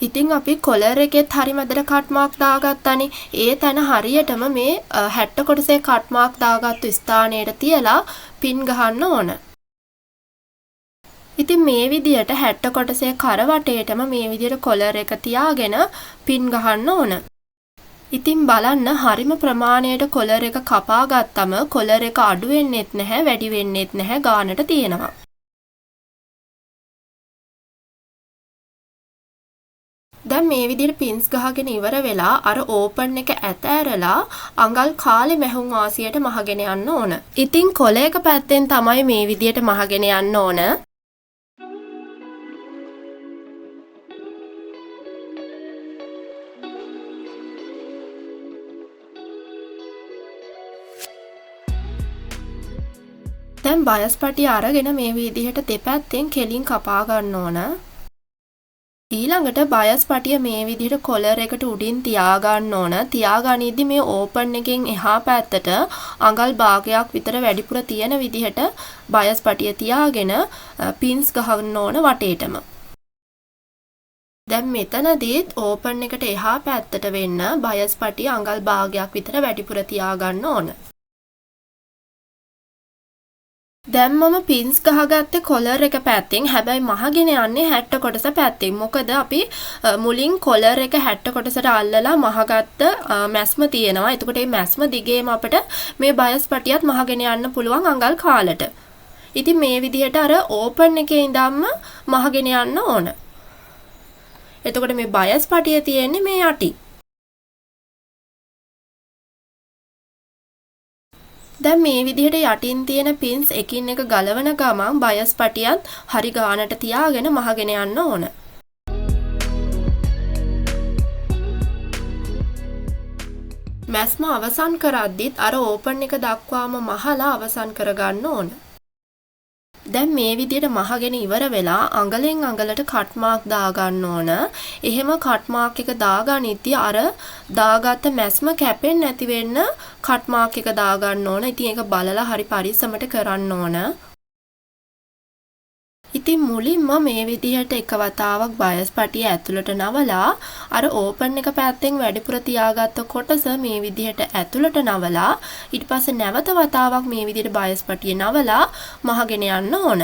ඉතින් අපි කොලර් එකෙත් හරි මැදට කට් මාක් දාගත්තානේ. ඒ තැන හරියටම මේ 60 කොටසේ කට් මාක් දාගත්තු ස්ථානයට තියලා පින් ගහන්න ඕන. ඉතින් මේ විදියට 60 කොටසේ කර වටේටම මේ විදියට කොලර් එක තියාගෙන පින් ගහන්න ඕන. ඉතින් බලන්න හරිම ප්‍රමාණයට කොලර් එක කපා ගත්තම කොලර් එක අඩු වෙන්නෙත් නැහැ වැඩි වෙන්නෙත් නැහැ ගානට තියෙනවා. දැන් මේ විදිහට පින්ස් ගහගෙන ඉවර වෙලා අර ඕපන් එක ඇතෑරලා අඟල් කාලේ මැහුම් ආසියට මහගෙන යන්න ඕන. ඉතින් කොළ එක පැත්තෙන් තමයි මේ විදිහට මහගෙන යන්න ඕන. දැන් බයස්පටි අරගෙන මේ විදිහට දෙපැත්තෙන් කෙලින් කපා ගන්න ඕන. ඊළඟට බයස්පටිය මේ විදිහට කොලර් එකට උඩින් තියාගන්න ඕන. තියාගනිද්දි මේ ඕපන් එකෙන් එහා පැත්තට අඟල් භාගයක් විතර වැඩිපුර තියෙන විදිහට බයස්පටිය තියාගෙන පින්ස් ගහන්න ඕන වටේටම. දැන් මෙතනදීත් ඕපන් එකට එහා පැත්තට වෙන්න බයස්පටිය අඟල් භාගයක් විතර වැඩිපුර තියාගන්න ඕන. දැන් මම පින්ස් ගහගත්තේ කොලර් එක පැත්තෙන්. හැබැයි මහගෙන යන්නේ 60 කොටස පැත්තෙන්. මොකද අපි මුලින් කොලර් එක 60 කොටසට අල්ලලා මහගත්ත මැස්ම තියෙනවා. එතකොට මේ මැස්ම දිගේම අපිට මේ බයස්පටියත් මහගෙන යන්න පුළුවන් අඟල් කාලට. ඉතින් මේ විදිහට අර ඕපන් එකේ ඉඳන්ම මහගෙන යන්න ඕන. එතකොට මේ බයස්පටිය තියෙන්නේ මේ යටි. දැන් මේ විදිහට යටින් තියෙන පින්ස් එකින් එක ගලවන ගමන් බයස්පටියත් හරි ගානට තියාගෙන මහගෙන යන්න ඕන. මැස්ම අවසන් කරද්දිත් අර ඕපන් එක දක්වාම මහලා අවසන් කරගන්න ඕන. දැන් මේ විදිහට මහගෙන ඉවර වෙලා අඟලෙන් අඟලට කට් මාක් දාගන්න ඕන. එහෙම කට් මාක් එක දාගනිද්දී අර දාගත්ත මැස්ම කැපෙන්නේ නැති වෙන්න කට් මාක් එක දාගන්න ඕන. ඉතින් ඒක බලලා හරි පරිස්සමට කරන්න ඕන. ඉතින් මුලින්ම මේ විදිහට එක වතාවක් බයස්පටිය ඇතුළට නවලා අර ඕපන් එක පැත්තෙන් වැඩිපුර තියාගත්ත කොටස මේ විදිහට ඇතුළට නවලා ඊට පස්සේ නැවත වතාවක් මේ විදිහට බයස්පටිය නවලා මහගෙන යන්න ඕන.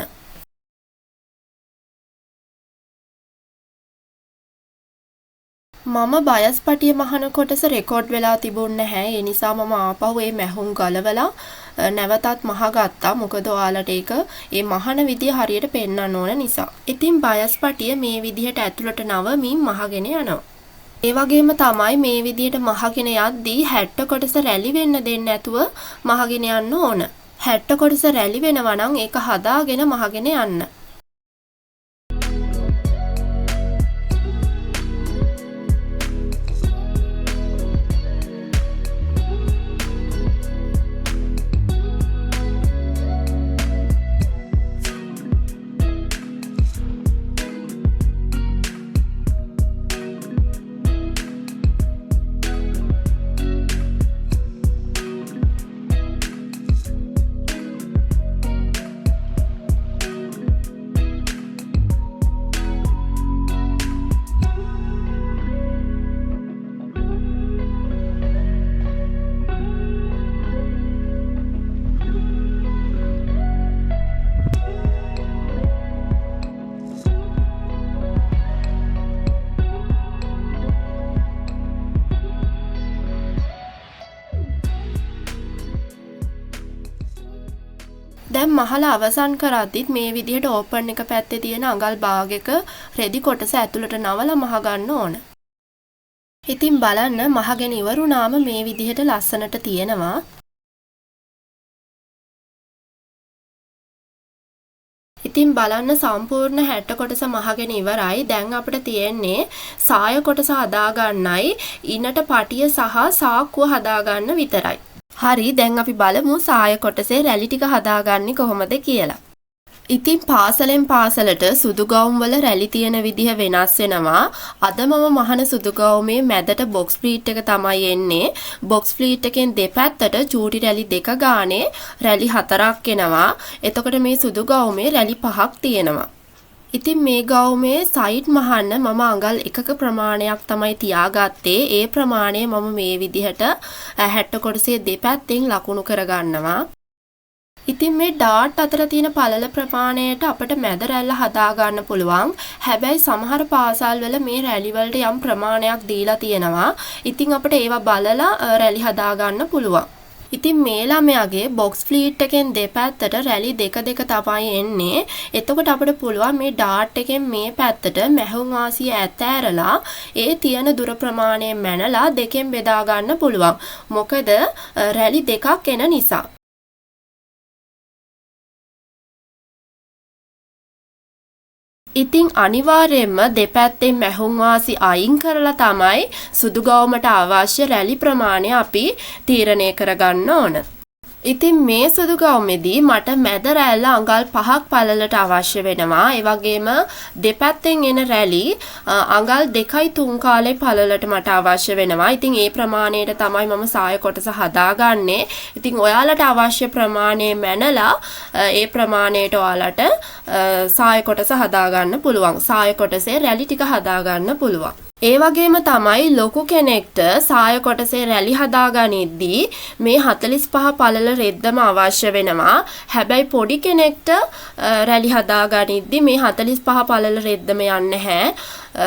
මම බයස්පටිය මහන කොටස රෙකෝඩ් වෙලා තිබුණ නැහැ. ඒ නිසා මම ආපහු මේ මැහුම් ගලවලා නැවතත් මහගත්තා. මොකද ඔයාලට ඒක මේ මහන විදිය හරියට පෙන්වන්න ඕන නිසා. ඉතින් බයස්පටිය මේ විදිහට ඇතුළට නවමින් මහගෙන යනවා. ඒ වගේම තමයි මේ විදිහට මහගෙන යද්දී 60 කොටස රැලි වෙන්න දෙන්නේ නැතුව මහගෙන යන්න ඕන. 60 කොටස රැලි වෙනවා නම් ඒක හදාගෙන මහගෙන යන්න. දැන් මහල අවසන් කරද්දිත් මේ විදිහට ඕපන් එක පැත්තේ තියෙන අඟල් භාගයක රෙදි කොටස ඇතුළට නවලා මහ ගන්න ඕන. ඉතින් බලන්න මහගෙන ඉවරුනාම මේ විදිහට ලස්සනට තියෙනවා. ඉතින් බලන්න සම්පූර්ණ හැට කොටස මහගෙන ඉවරයි. දැන් අපිට තියෙන්නේ සාය කොටස හදාගන්නයි ඉනට පටිය සහ සාක්කුව හදාගන්න විතරයි. හරි, දැන් අපි බලමු සාය කොටසේ රැලි ටික හදාගන්නේ කොහොමද කියලා. ඉතින් පාසලෙන් පාසලට සුදු ගවුම් වල රැලි තියෙන විදිහ වෙනස් වෙනවා. අද මම මහන සුදු ගවුමේ මැදට බොක්ස් ප්ලීට් එක තමයි එන්නේ. බොක්ස් ප්ලීට් එකෙන් දෙපැත්තට චූටි රැලි දෙක ගානේ රැලි 4ක් එනවා. එතකොට මේ සුදු ගවුමේ රැලි 5ක් තියෙනවා. ඉතින් මේ ගවුමේ සයිඩ් මහන්න මම අඟල් එකක ප්‍රමාණයක් තමයි තියාගත්තේ. ඒ ප්‍රමාණය මම මේ විදිහට 60 කොටසේ දෙපැත්තෙන් ලකුණු කරගන්නවා. ඉතින් මේ ඩාට් අතර තියෙන පළල ප්‍රමාණයට අපිට මැද රැල්ල හදා ගන්න පුළුවන්. හැබැයි සමහර පාසල් වල මේ රැලි වලට යම් ප්‍රමාණයක් දීලා තියෙනවා. ඉතින් අපිට ඒවා බලලා රැලි හදා ගන්න පුළුවන්. ඉතින් මේ ළමයාගේ බොක්ස් ෆ්ලීට් එකෙන් දෙපැත්තට රැලි දෙක තමයි එන්නේ. එතකොට අපිට පුළුවන් මේ ඩාට් එකෙන් මේ පැත්තට මැහුම් වාසිය ඇතෑරලා ඒ තියෙන දුර ප්‍රමාණය මැනලා දෙකෙන් බෙදා ගන්න පුළුවන්. මොකද රැලි දෙකක් එන නිසා. ඉතින් අනිවාර්යයෙන්ම දෙපැත්තෙන් මැහුම් වාසි අයින් කරලා තමයි සුදු ගවුමට අවශ්‍ය රැලි ප්‍රමාණය අපි තීරණය කරගන්න ඕන. ඉතින් මේ සුදු ගවුමේදී මට මැද රැල්ල අඟල් 5ක් පළලට අවශ්‍ය වෙනවා. ඒ වගේම දෙපැත්තෙන් එන රැලි අඟල් 2.3 කාලේ පළලට මට අවශ්‍ය වෙනවා. ඉතින් ඒ ප්‍රමාණයට තමයි මම සාය කොටස හදාගන්නේ. ඉතින් ඔයාලට අවශ්‍ය ප්‍රමාණය මැනලා ඒ ප්‍රමාණයට ඔයාලට සාය කොටස හදාගන්න පුළුවන්. සාය කොටසේ රැලි ටික හදාගන්න පුළුවන්. ඒ වගේම තමයි ලොකු කෙනෙක්ට සාය කොටසේ රැලි හදාගනිද්දී මේ 45 පළල රෙද්දම අවශ්‍ය වෙනවා. හැබැයි පොඩි කෙනෙක්ට රැලි හදාගනිද්දී මේ 45 පළල රෙද්දම යන්නේ නැහැ.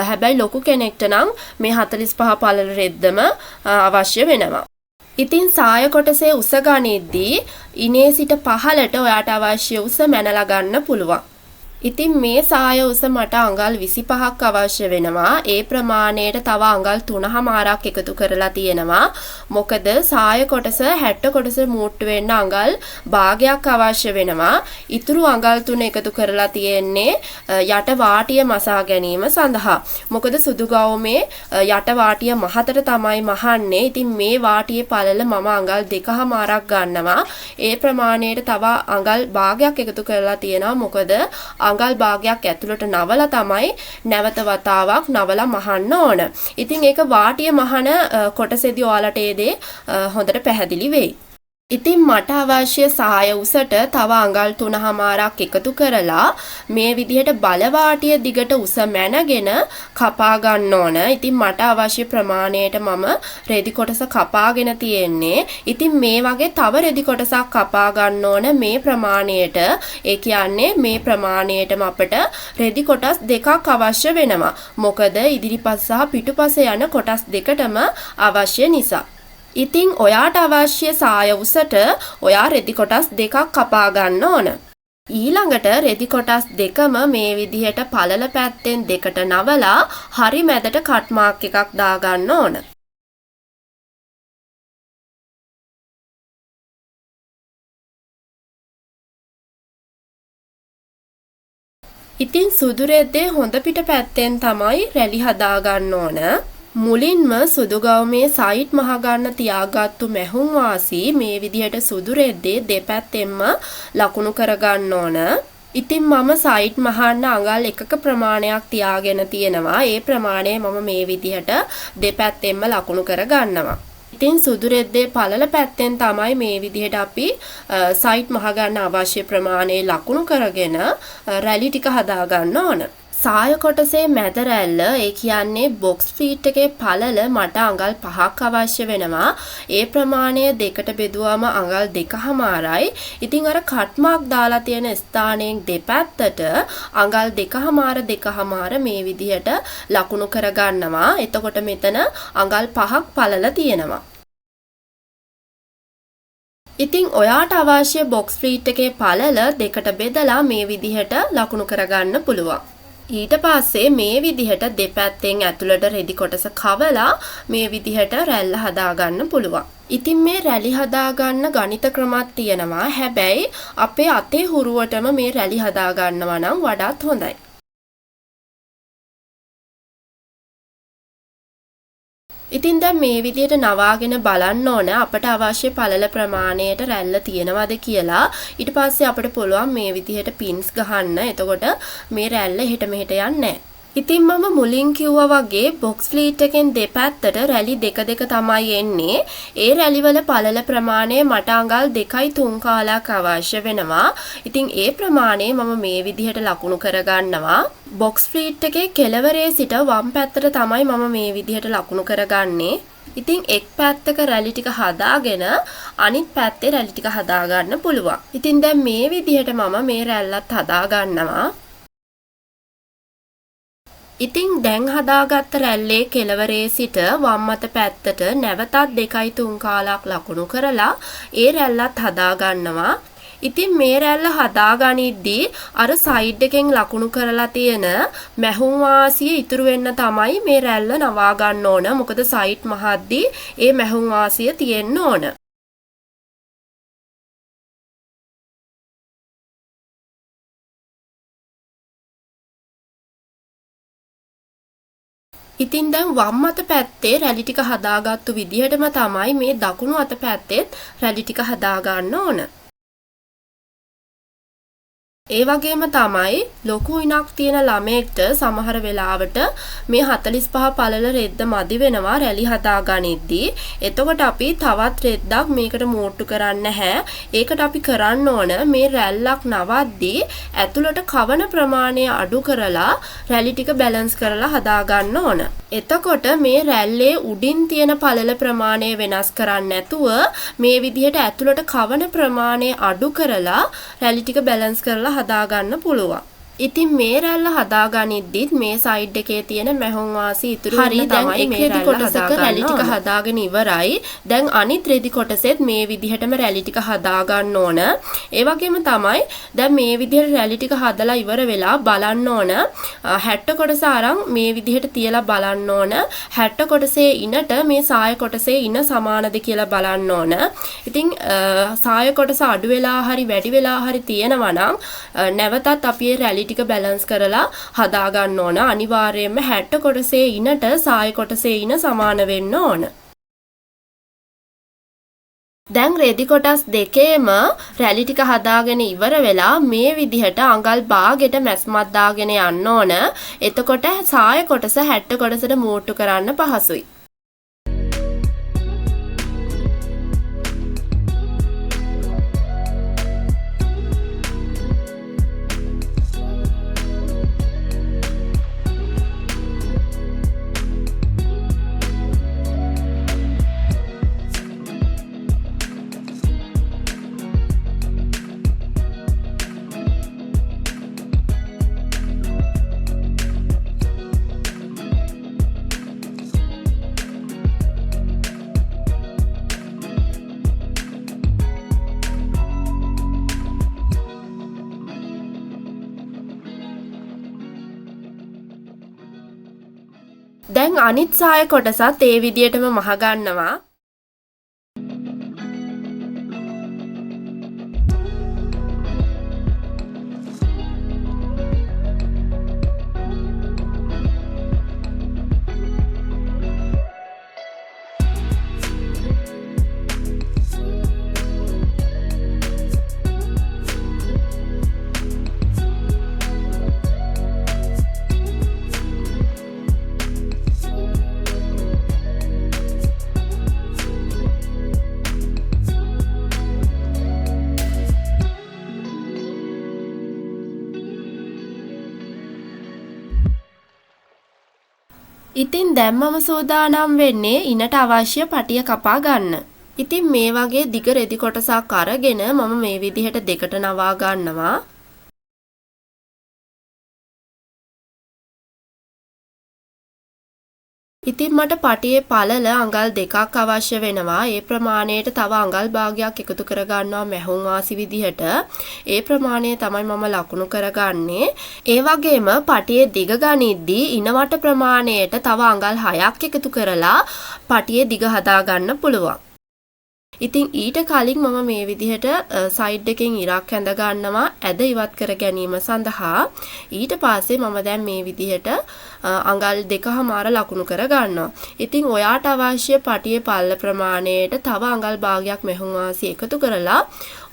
හැබැයි ලොකු කෙනෙක්ට නම් මේ 45 පළල රෙද්දම අවශ්‍ය වෙනවා. ඉතින් සාය කොටසේ උස ගනිද්දී ඉනේ සිට පහළට ඔයාට අවශ්‍ය උස මැනලා ගන්න පුළුවන්. ඉතින් මේ සාය උස මට අඟල් 25ක් අවශ්‍ය වෙනවා. ඒ ප්‍රමාණයට තව අඟල් 3මාරක් එකතු කරලා තියෙනවා. මොකද සාය කොටස 60 කොටස මූට්ටු වෙන්න අඟල් භාගයක් අවශ්‍ය වෙනවා. ඉතුරු අඟල් 3 එකතු කරලා තියෙන්නේ යට වාටිය මසා ගැනීම සඳහා. මොකද සුදු ගවුමේ යට වාටිය මහතට තමයි මහන්නේ. ඉතින් මේ වාටියේ පළල මම අඟල් 2මාරක් ගන්නවා. ඒ ප්‍රමාණයට තව අඟල් භාගයක් එකතු කරලා තියෙනවා. මොකද අඟල් භාගයක් ඇතුළට නවලා තමයි නැවත වතාවක් නවලා මහන්න ඕන. ඉතින් ඒක වාටිය මහන කොටසේදී ඔයාලට ඒ දේ හොඳට පැහැදිලි වෙයි. ඉතින් මට අවශ්‍ය සාය උසට තව අඟල් 3මාරක් එකතු කරලා මේ විදිහට බලවාටිය දිගට උස මැනගෙන කපා ගන්න ඕන. ඉතින් මට අවශ්‍ය ප්‍රමාණයට මම රෙදි කොටස කපාගෙන තියෙන්නේ. ඉතින් මේ වගේ තව රෙදි කොටසක් කපා ගන්න ඕන මේ ප්‍රමාණයට. ඒ කියන්නේ මේ ප්‍රමාණයටම අපිට රෙදි කොටස් දෙකක් අවශ්‍ය වෙනවා. මොකද ඉදිරිපස සහ පිටුපස යන කොටස් දෙකටම අවශ්‍ය නිසා. ඉතින් ඔයාට අවශ්‍ය සාය උසට ඔයා රෙදි කොටස් දෙකක් කපා ගන්න ඕන. ඊළඟට රෙදි කොටස් දෙකම මේ විදිහට පළල පැත්තෙන් දෙකට නවලා හරි මැදට කට් මාක් එකක් දාගන්න ඕන. ඉතින් සුදු රෙද්දේ හොඳ පිට පැත්තෙන් තමයි රැලි හදාගන්න ඕන. මුලින්ම සුදු ගවුමේ සයිඩ් මහ ගන්න තියාගත්තු මැහුම් වාසි මේ විදිහට සුදු රෙද්දේ දෙපැත්තෙන්ම ලකුණු කරගන්න ඕන. ඉතින් මම සයිඩ් මහන්න අඟල් එකක ප්‍රමාණයක් තියාගෙන තියෙනවා. ඒ ප්‍රමාණය මම මේ විදිහට දෙපැත්තෙන්ම ලකුණු කරගන්නවා. ඉතින් සුදු රෙද්දේ පළල පැත්තෙන් තමයි මේ විදිහට අපි සයිඩ් මහ ගන්න අවශ්‍ය ප්‍රමාණය ලකුණු කරගෙන රැලි ටික හදාගන්න ඕන. සාය කොටසේ මැද රැල්ල ඒ කියන්නේ බොක්ස් ෆීට් එකේ පළල මට අඟල් 5ක් අවශ්‍ය වෙනවා. ඒ ප්‍රමාණය දෙකට බෙදුවම අඟල් 2මාරයි. ඉතින් අර කට් මාක් දාලා තියෙන ස්ථානයෙන් දෙපැත්තට අඟල් 2මාර මේ විදිහට ලකුණු කරගන්නවා. එතකොට මෙතන අඟල් 5ක් පළල තියෙනවා. ඉතින් ඔයාට අවශ්‍ය බොක්ස් ෆ්ලීට් එකේ පළල දෙකට බෙදලා මේ විදිහට ලකුණු කරගන්න පුළුවන්. ඊට පස්සේ මේ විදිහට දෙපැත්තෙන් ඇතුළට රෙදි කොටස කවලා මේ විදිහට රැල්ල හදාගන්න පුළුවන්. ඉතින් මේ රැලි හදාගන්න ගණිත ක්‍රමත් තියෙනවා. හැබැයි අපේ අතේ හුරුවටම මේ රැලි හදාගන්නවා නම් වඩාත් හොඳයි. ඉතින් දැන් මේ විදිහට නවාගෙන බලන්න ඕන අපට අවශ්‍ය පළල ප්‍රමාණයට රැල්ල තියෙනවද කියලා. ඊට පස්සේ අපිට පුළුවන් මේ විදිහට පින්ස් ගහන්න. එතකොට මේ රැල්ල එහෙට මෙහෙට යන්නේ නැහැ. ඉතින් මම මුලින් කිව්වා වගේ බොක්ස් ෆ්ලීට් එකෙන් දෙපැත්තට රැලි දෙක තමයි එන්නේ. ඒ රැලි වල පළල ප්‍රමාණය මට අඟල් 2.3 කාලක් අවශ්‍ය වෙනවා. ඉතින් ඒ ප්‍රමාණය මම මේ විදිහට ලකුණු කරගන්නවා. බොක්ස් ෆ්ලීට් එකේ කෙළවරේ සිට වම් පැත්තට තමයි මම මේ විදිහට ලකුණු කරගන්නේ. ඉතින් එක් පැත්තක රැලි ටික හදාගෙන අනිත් පැත්තේ රැලි ටික හදාගන්න පුළුවන්. ඉතින් දැන් මේ විදිහට මම මේ රැල්ලත් හදාගන්නවා. ඉතින් දැන් හදාගත්ත රැල්ලේ කෙළවරේ සිට වම් අත පැත්තට නැවතත් 2.3 කාලක් ලකුණු කරලා ඒ රැල්ලත් හදාගන්නවා. ඉතින් මේ රැල්ල හදාගනිද්දී අර සයිඩ් එකෙන් ලකුණු කරලා තියෙන මැහුම් වාසිය ඉතුරු වෙන්න තමයි මේ රැල්ල නවා ගන්න ඕන. මොකද සයිඩ් මහද්දී ඒ මැහුම් වාසිය තියෙන්න ඕන. ඉතින් දැන් වම් අත පැත්තේ රැලි ටික හදාගත්තු විදිහටම තමයි මේ දකුණු අත පැත්තෙත් රැලි ටික හදාගන්න ඕන. ඒ වගේම තමයි ලොකු ඉනක් තියෙන ළමයෙක්ට සමහර වෙලාවට මේ 45 පළල රෙද්ද මදි වෙනවා රැලි හදාගනිද්දී. එතකොට අපි තවත් රෙද්දක් මේකට මෝට්ටු කරන්න නැහැ. ඒකට අපි කරන්න ඕන මේ රැල්ලක් නවද්දී ඇතුළට කවන ප්‍රමාණය අඩු කරලා රැලි ටික බැලන්ස් කරලා හදාගන්න ඕන. එතකොට මේ රැල්ලේ උඩින් තියෙන පළල ප්‍රමාණය වෙනස් කරන්නේ නැතුව මේ විදිහට ඇතුළට කවන ප්‍රමාණය අඩු කරලා රැලි ටික බැලන්ස් කරලා හදාගන්න පුළුවන්. ඉතින් මේ රැල්ල හදාගනිද්දිත් මේ සයිඩ් එකේ තියෙන මැහුම් වාසි ඉතුරු වෙන තමයි මේ රෙදි කොටසක රැලි ටික හදාගෙන ඉවරයි. දැන් අනිත් රෙදි කොටසෙත් මේ විදිහටම රැලි ටික හදාගන්න ඕන. ඒ වගේම තමයි දැන් මේ විදිහට රැලි ටික හදලා ඉවර වෙලා බලන්න ඕන. 60 කොටස අරන් මේ විදිහට තියලා බලන්න ඕන. 60 කොටසේ ඉනට මේ සාය කොටසේ ඉන සමානද කියලා බලන්න ඕන. ඉතින් සාය කොටස අඩු වෙලා හරි වැඩි වෙලා හරි තියෙනවා නම් නැවතත් අපි රැලි ටික බැලන්ස් කරලා හදා ගන්න ඕන. අනිවාර්යයෙන්ම 60 කොටසේ ඉනට සාය කොටසේ ඉන සමාන වෙන්න ඕන. දැන් රෙදි කොටස් දෙකේම රැලි ටික හදාගෙන ඉවර වෙලා මේ විදිහට අඟල් භාගෙට මැස්මක් දාගෙන යන්න ඕන. එතකොට සාය කොටස 60 කොටසට මෝට්ටු කරන්න පහසුයි. දැන් අනිත් සාය කොටසත් ඒ විදියටම මහ ගන්නවා. ඉතින් දැන් මම සූදානම් වෙන්නේ ඉනට අවශ්‍ය පටිය කපා ගන්න. ඉතින් මේ වගේ දිග රෙදි කොටසක් අරගෙන මම මේ විදිහට දෙකට නවා ගන්නවා. ඉතින් මට පටියේ පළල අඟල් 2ක් අවශ්‍ය වෙනවා. ඒ ප්‍රමාණයට තව අඟල් භාගයක් එකතු කරගන්නවා මැහුම් වාසි විදිහට. ඒ ප්‍රමාණය තමයි මම ලකුණු කරගන්නේ. ඒ වගේම පටියේ දිග ගනිද්දී ඉනවට ප්‍රමාණයට තව අඟල් 6ක් එකතු කරලා පටියේ දිග හදා ගන්න පුළුවන්. ඉතින් ඊට කලින් මම මේ විදිහට සයිඩ් එකෙන් ඉරක් ඇඳ ගන්නවා ඇද ඉවත් කර ගැනීම සඳහා. ඊට පස්සේ මම දැන් මේ විදිහට අඟල් 2.5 ලකුණු කර ගන්නවා. ඉතින් ඔයාට අවශ්‍ය පටියේ පල්ල ප්‍රමාණයට තව අඟල් භාගයක් මෙහුම් වාසි එකතු කරලා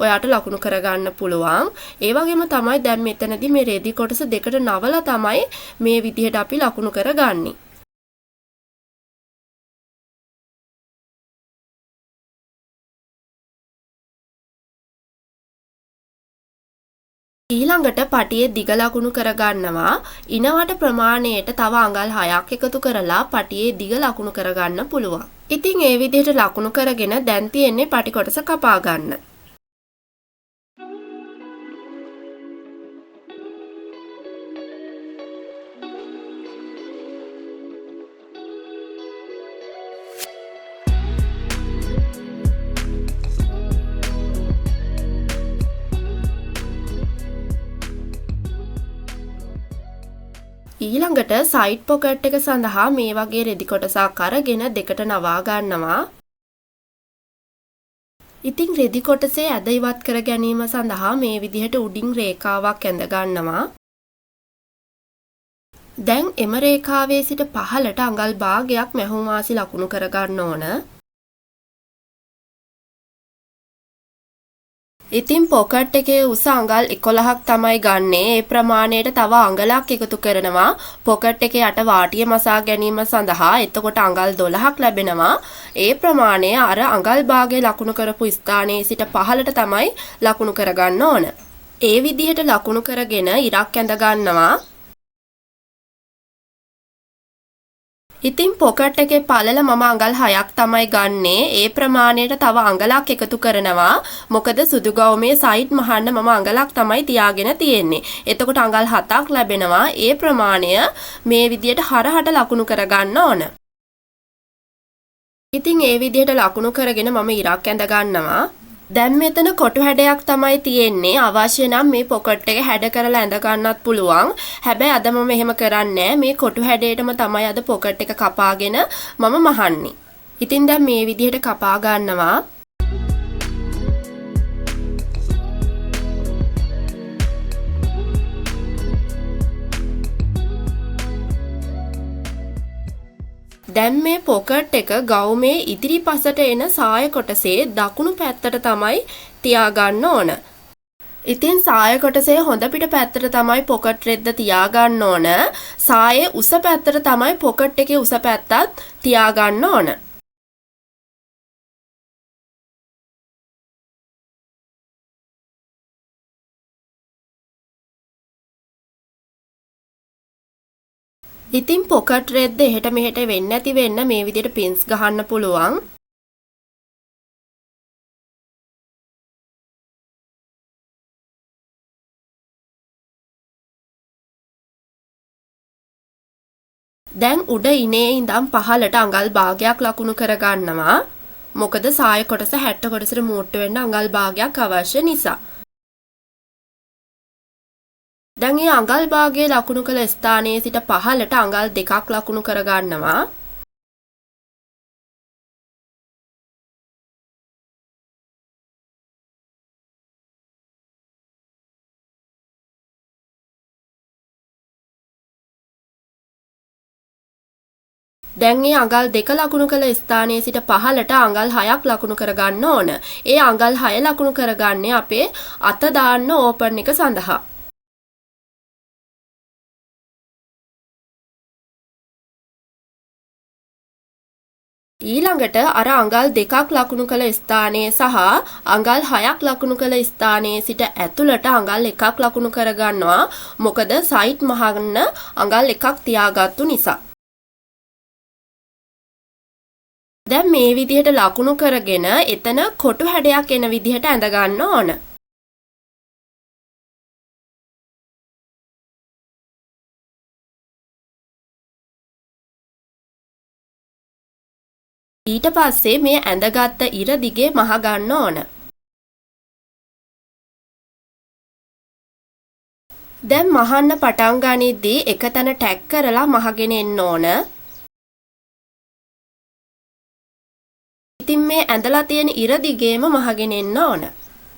ඔයාට ලකුණු කරගන්න පුළුවන්. ඒ වගේම තමයි දැන් මෙතනදී මේ රෙදි කොටස දෙකට නවලා තමයි මේ විදිහට අපි ලකුණු කරගන්නේ. ඊළඟට පටියේ දිග ලකුණු කරගන්නවා. ඉනවට ප්‍රමාණයට තව අඟල් 6ක් එකතු කරලා පටියේ දිග ලකුණු කරගන්න පුළුවන්. ඉතින් ඒ විදිහට ලකුණු කරගෙන දැන් තියෙන්නේ පටි කොටස කපා ගන්න. ඊළඟට සයිඩ් පොකට් එක සඳහා මේ වගේ රෙදි කොටසක් අරගෙන දෙකට නවා ගන්නවා. ඉතින් රෙදි කොටසේ ඇද ඉවත් කර ගැනීම සඳහා මේ විදිහට උඩින් රේඛාවක් ඇඳ ගන්නවා. දැන් එම රේඛාවේ සිට පහළට අඟල් භාගයක් මැහුම් වාසි ලකුණු කර ගන්න ඕන. ඉතින් පොකට් එකේ උස අඟල් 11ක් තමයි ගන්නෙ. ඒ ප්‍රමාණයට තව අඟලක් එකතු කරනවා පොකට් එකේ යට වාටිය මසා ගැනීම සඳහා. එතකොට අඟල් 12ක් ලැබෙනවා. ඒ ප්‍රමාණය අර අඟල් භාගයේ ලකුණු කරපු ස්ථානයේ සිට පහළට තමයි ලකුණු කරගන්න ඕන. ඒ විදිහට ලකුණු කරගෙන ඉරක් ඇඳ ගන්නවා. ඉතින් පොකට් එකේ පළල මම අඟල් 6ක් තමයි ගන්නෙ. ඒ ප්‍රමාණයට තව අඟලක් එකතු කරනවා. මොකද සුදු ගවුමේ සයිඩ් මහන්න මම අඟලක් තමයි තියාගෙන තියෙන්නේ. එතකොට අඟල් 7ක් ලැබෙනවා. ඒ ප්‍රමාණය මේ විදියට හරහට ලකුණු කරගන්න ඕන. ඉතින් ඒ විදියට ලකුණු කරගෙන මම ඉරක් ඇඳ ගන්නවා. දැන් මෙතන කොටු හැඩයක් තමයි තියෙන්නේ. අවශ්‍ය නම් මේ පොකට් එක හැඩ කරලා ඇඳ ගන්නත් පුළුවන්. හැබැයි අද මම එහෙම කරන්නේ මේ කොටු හැඩයටම තමයි අද පොකට් එක කපාගෙන මම මහන්නේ. ඉතින් දැන් මේ විදිහට කපා ගන්නවා. දැන් මේ පොකට් එක ගවුමේ ඉදිරිපසට එන සාය කොටසේ දකුණු පැත්තට තමයි තියාගන්න ඕන. ඉතින් සාය කොටසේ හොඳ පිට පැත්තට තමයි පොකට් රෙද්ද තියාගන්න ඕන. සායේ උස පැත්තට තමයි පොකට් එකේ උස පැත්තත් තියාගන්න ඕන. ඉතින් පොකට් රෙද්ද එහෙට මෙහෙට වෙන්නේ නැති වෙන්න මේ විදිහට පින්ස් ගහන්න පුළුවන්. දැන් උඩ ඉනේ ඉඳන් පහළට අඟල් භාගයක් ලකුණු කරගන්නවා. මොකද සාය කොටස 60 කොටසට මූට්ටු වෙන්න අඟල් භාගයක් අවශ්‍ය නිසා. දැන් මේ අඟල් භාගයේ ලකුණු කළ ස්ථානයේ සිට පහළට අඟල් 2ක් ලකුණු කරගන්නවා. දැන් මේ අඟල් 2 ලකුණු කළ ස්ථානයේ සිට පහළට අඟල් 6ක් ලකුණු කරගන්න ඕන. ඒ අඟල් 6 ලකුණු කරගන්නේ අපේ අත දාන්න ඕපන් එක සඳහා. ඊළඟට අර අඟල් 2ක් ලකුණු කළ ස්ථානයේ සහ අඟල් 6ක් ලකුණු කළ ස්ථානයේ සිට ඇතුළට අඟල් 1ක් ලකුණු කරගන්නවා. මොකද සයිඩ් මහන්න අඟල් 1ක් තියාගත්තු නිසා. දැන් මේ විදිහට ලකුණු කරගෙන එතන කොටු හැඩයක් එන විදිහට ඇඳ ගන්න ඕන. ඊට පස්සේ මේ ඇඳගත්ත ඉර දිගේ මහ ගන්න ඕන. දැන් මහන්න පටන් ගනිද්දී එක තැන ටැග් කරලා මහගෙන එන්න ඕන. ඉතින් මේ ඇඳලා තියෙන ඉර දිගේම මහගෙන එන්න ඕන.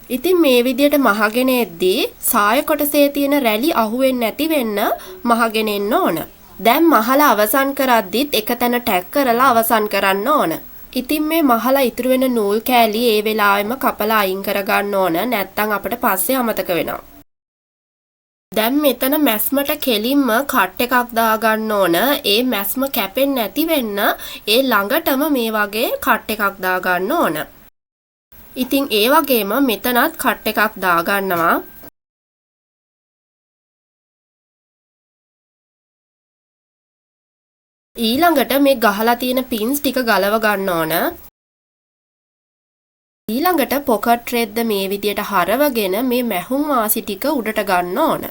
ඉතින් මේ විදියට මහගෙන එද්දී සාය කොටසේ තියෙන රැලි අහුවෙන්නේ නැති වෙන්න මහගෙන එන්න ඕන. දැන් මහලා අවසන් කරද්දිත් එක තැන ටැග් කරලා අවසන් කරන්න ඕන. ඉතින් මේ මහලා ඉතුරු වෙන නූල් කෑලි ඒ වෙලාවෙම කපලා අයින් කරගන්න ඕන. නැත්නම් අපිට පස්සේ අමතක වෙනවා. දැන් මෙතන මැස්මට කෙලින්ම කට් එකක් දාගන්න ඕන. ඒ මැස්ම කැපෙන්නේ නැති වෙන්න ඒ ළඟටම මේ වගේ කට් එකක් දාගන්න ඕන. ඉතින් ඒ වගේම මෙතනත් කට් එකක් දාගන්නවා. ඊළඟට මේ ගහලා තියෙන පින්ස් ටික ගලව ගන්න ඕන. ඊළඟට පොකට් රෙද්ද මේ විදියට හරවගෙන මේ මැහුම් වාසි ටික උඩට ගන්න ඕන.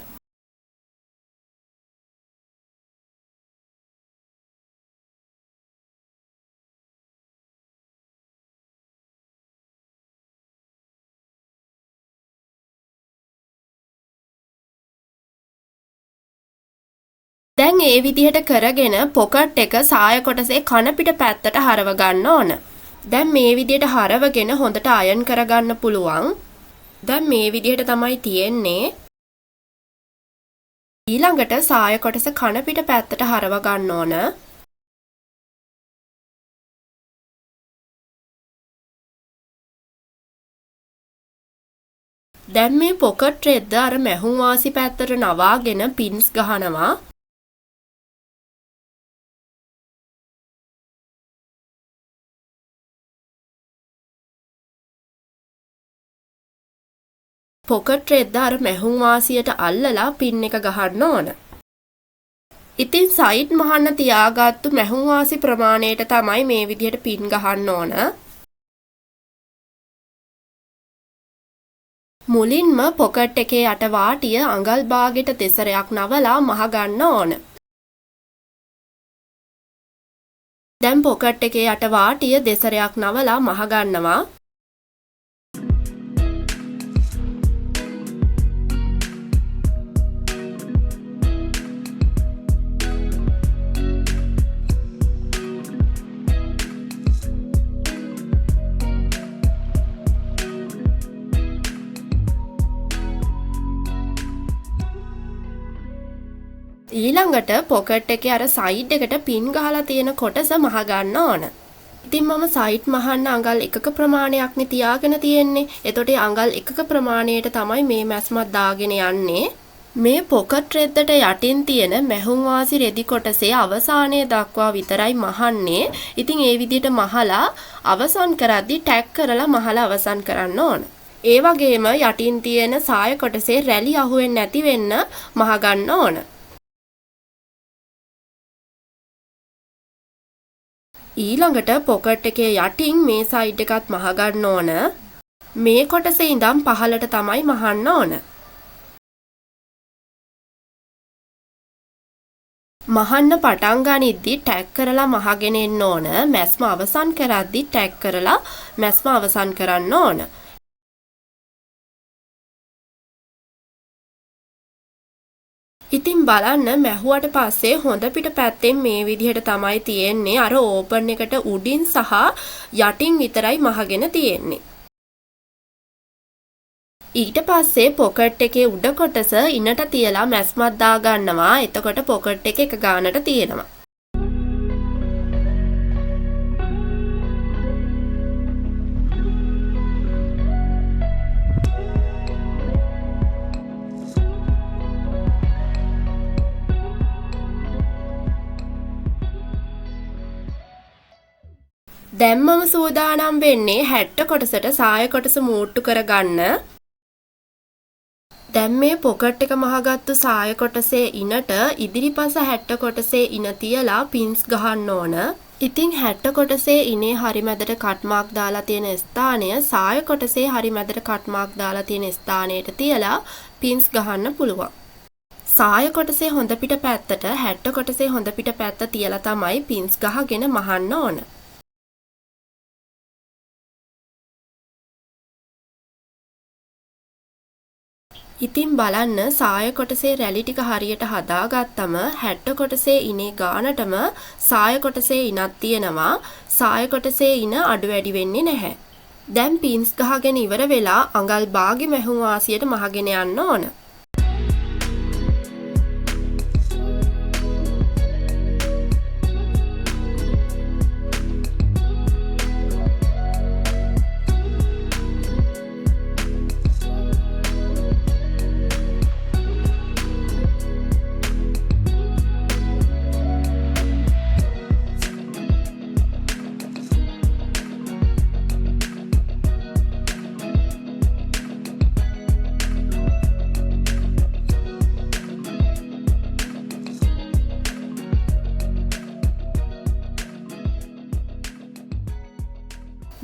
දැන් ඒ විදිහට කරගෙන පොකට් එක සාය කොටසේ කන පිට පැත්තට හරව ගන්න ඕන. දැන් මේ විදිහට හරවගෙන හොඳට අයන් කරගන්න පුළුවන්. දැන් මේ විදිහට තමයි තියෙන්නේ. ඊළඟට සාය කොටස කන පිට පැත්තට හරව ගන්න ඕන. දැන් මේ පොකට් රෙද්ද අර මැහුම් වාසි පැත්තට නවාගෙන පින්ස් ගහනවා. පොකට් රෙද්ද අර මැහුම් වාසියට අල්ලලා පින් එක ගහන්න ඕන. ඉතින් සයිඩ් මහන්න තියාගත්තු මැහුම් වාසි ප්‍රමාණයට තමයි මේ විදිහට පින් ගහන්න ඕන. මුලින්ම පොකට් එකේ යට වාටිය අඟල් භාගෙට දෙසරයක් නවලා මහ ගන්න ඕන. දැන් පොකට් එකේ යට වාටිය දෙසරයක් නවලා මහ ගන්නවා. ඊළඟට පොකට් එකේ අර සයිඩ් එකට පින් ගහලා තියෙන කොටස මහ ගන්න ඕන. ඉතින් මම සයිඩ් මහන්න අඟල් එකක ප්‍රමාණයක්නේ තියාගෙන තියෙන්නේ. එතකොට අඟල් එකක ප්‍රමාණයට තමයි මේ මැස්මත් දාගෙන යන්නේ. මේ පොකට් රෙද්දට යටින් තියෙන මැහුම් වාසි රෙදි කොටසේ අවසානයේ දක්වා විතරයි මහන්නේ. ඉතින් ඒ විදිහට මහලා අවසන් කරද්දි ටැග් කරලා මහලා අවසන් කරන්න ඕන. ඒ වගේම යටින් තියෙන සාය කොටසේ රැලි අහුවෙන්නේ නැති වෙන්න මහ ගන්න ඕන. ඊළඟට පොකට් එකේ යටින් මේ සයිඩ් එකත් මහ ගන්න ඕන. මේ කොටසේ ඉඳන් පහළට තමයි මහන්න ඕන. මහන්න පටන් ගනිද්දි ටැග් කරලා මහගෙන එන්න ඕන. මැස්ම අවසන් කරද්දි ටැග් කරලා මැස්ම අවසන් කරන්න ඕන. ඉතින් බලන්න මැහුවට පස්සේ හොඳ පිට පැත්තෙන් මේ විදිහට තමයි තියෙන්නේ. අර ඕපන් එකට උඩින් සහ යටින් විතරයි මහගෙන තියෙන්නේ. ඊට පස්සේ පොකට් එකේ උඩ කොටස ඉනට තියලා මැස්මක් දාගන්නවා. එතකොට පොකට් එක ගානට තියෙනවා. දැන් මම සූදානම් වෙන්නේ 60 කොටසට සාය කොටස මූට්ටු කරගන්න. දැන් මේ පොකට් එක මහගත්තු සාය කොටසේ ඉනට ඉදිරිපස 60 කොටසේ ඉන තියලා පින්ස් ගහන්න ඕන. ඉතින් 60 කොටසේ ඉනේ හරි මැදට කට් මාක් දාලා තියෙන ස්ථානය සාය කොටසේ හරි මැදට කට් මාක් දාලා තියෙන ස්ථානයට තියලා පින්ස් ගහන්න පුළුවන්. සාය කොටසේ හොඳ පිට පැත්තට 60 කොටසේ හොඳ පිට පැත්ත තියලා තමයි පින්ස් ගහගෙන මහන්න ඕන. ඉතින් බලන්න සාය කොටසේ රැලි ටික හරියට හදාගත්තම 60 කොටසේ ඉනේ ගානටම සාය කොටසේ ඉනක් තියෙනවා. සාය කොටසේ ඉන අඩු වැඩි වෙන්නේ නැහැ. දැන් පින්ස් ගහගෙන ඉවර වෙලා අඟල් භාගෙ මැහුම් වාසියට මහගෙන යන්න ඕන.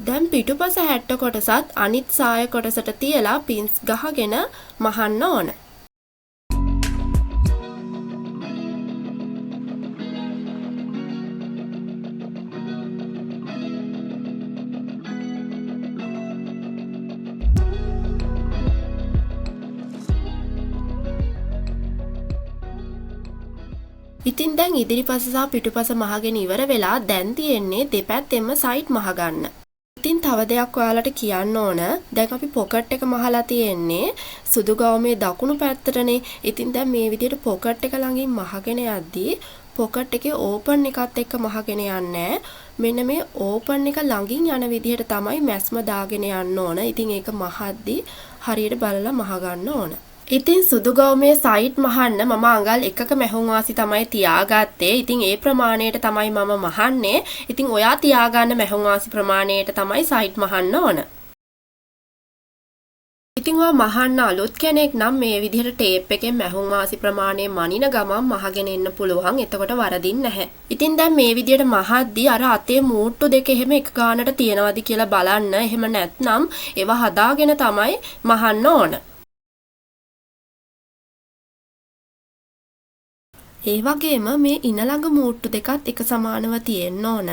දැන් පිටුපස 60 කොටසත් අනිත් සාය කොටසට තියලා පින්ස් ගහගෙන මහන්න ඕන. ඉතින් දැන් ඉදිරිපස සහ පිටුපස මහගෙන ඉවර වෙලා දැන් තියෙන්නේ දෙපැත්තෙම සයිඩ් මහගන්න. ඉතින් තව දෙයක් ඔයාලට කියන්න ඕන. දැන් අපි පොකට් එක මහලා තියෙන්නේ සුදු ගවුමේ දකුණු පැත්තටනේ. ඉතින් දැන් මේ විදිහට පොකට් එක ළඟින් මහගෙන යද්දී පොකට් එකේ ඕපන් එකත් එක්ක මහගෙන යන්නේ. මෙන්න මේ ඕපන් එක ළඟින් යන විදිහට තමයි මැස්ම දාගෙන යන්න ඕන. ඉතින් ඒක මහද්දී හරියට බලලා මහ ගන්න ඕන. ඉතින් සුදු ගවුමේ සයිඩ් මහන්න මම අඟල් 1ක මැහුම් වාසි තමයි තියාගත්තේ. ඉතින් ඒ ප්‍රමාණයට තමයි මම මහන්නේ. ඉතින් ඔයා තියාගන්න මැහුම් වාසි ප්‍රමාණයට තමයි සයිඩ් මහන්න ඕන. ඉතින් ඔයා මහන්න අලුත් කෙනෙක් නම් මේ විදිහට ටේප් එකෙන් මැහුම් වාසි ප්‍රමාණය මනින ගමන් මහගෙන එන්න පුළුවන්. එතකොට වරදින්නේ නැහැ. ඉතින් දැන් මේ විදිහට මහද්දී අර අතේ මූට්ටු දෙක එහෙම එක ගානට තියනවාද කියලා බලන්න. එහෙම නැත්නම් ඒවා හදාගෙන තමයි මහන්න ඕන. ඒ වගේම මේ ඉන ළඟ මූට්ටු දෙකත් එක සමානව තියෙන්න ඕන.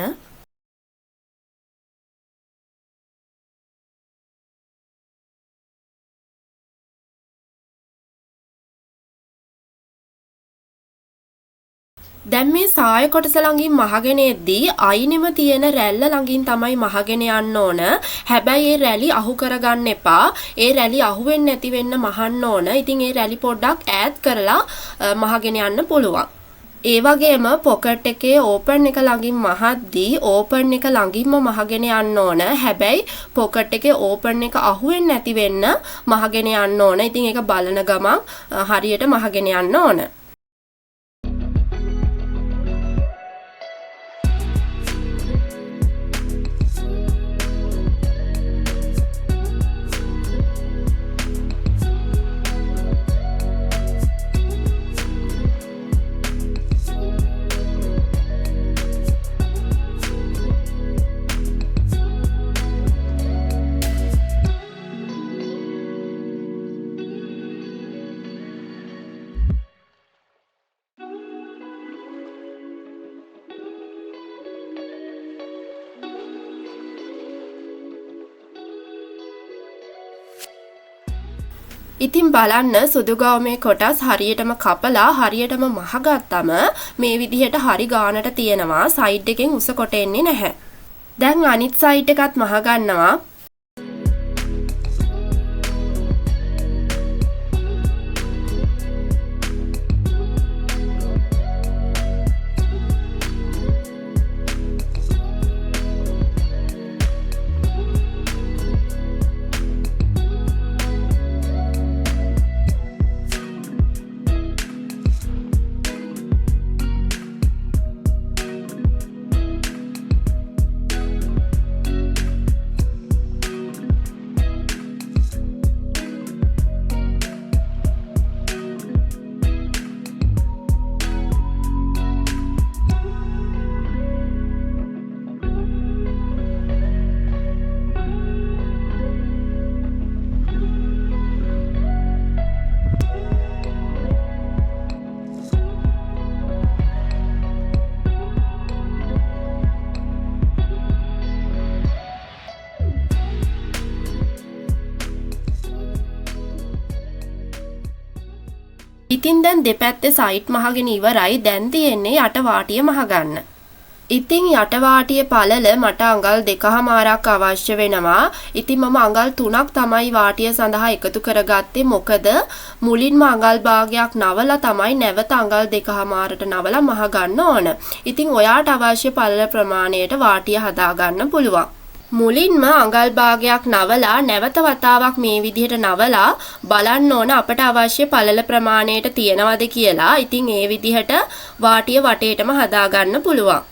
දැන් මේ සාය කොටස ළඟින් මහගෙන එද්දී අයිනෙම තියෙන රැල්ල ළඟින් තමයි මහගෙන යන්න ඕන. හැබැයි ඒ රැලි අහු කරගන්න එපා. ඒ රැලි අහු වෙන්නේ නැති වෙන්න මහන්න ඕන. ඉතින් ඒ රැලි පොඩ්ඩක් ඈත් කරලා මහගෙන යන්න පුළුවන්. ඒ වගේම පොකට් එකේ ඕපන් එක ළඟින් මහද්දී ඕපන් එක ළඟින්ම මහගෙන යන්න ඕන. හැබැයි පොකට් එකේ ඕපන් එක අහු වෙන්නේ නැති වෙන්න මහගෙන යන්න ඕන. ඉතින් ඒක බලන ගමන් හරියට මහගෙන යන්න ඕන. ඉතින් බලන්න සුදු ගවුමේ කොටස් හරියටම කපලා හරියටම මහගත්තම මේ විදිහට හරි ගානට තියෙනවා. සයිඩ් එකෙන් උස කොට එන්නේ නැහැ. දැන් අනිත් සයිඩ් එකත් මහ ගන්නවා. ඉතින් දැන් දෙපැත්තේ සයිඩ් මහගෙන ඉවරයි. දැන් තියෙන්නේ යට වාටිය මහගන්න. ඉතින් යට වාටියේ පළල මට අඟල් 2මාරක් අවශ්‍ය වෙනවා. ඉතින් මම අඟල් 3ක් තමයි වාටිය සඳහා එකතු කරගත්තේ. මොකද මුලින්ම අඟල් භාගයක් නවලා තමයි නැවත අඟල් 2මාරට නවලා මහ ගන්න ඕන. ඉතින් ඔයාට අවශ්‍ය පළල ප්‍රමාණයට වාටිය හදා ගන්න පුළුවන්. මුලින්ම අඟල් භාගයක් නවලා නැවත වතාවක් මේ විදිහට නවලා බලන්න ඕන අපට අවශ්‍ය පළල ප්‍රමාණයට තියෙනවද කියලා. ඉතින් ඒ විදිහට වාටිය වටේටම හදා ගන්න පුළුවන්.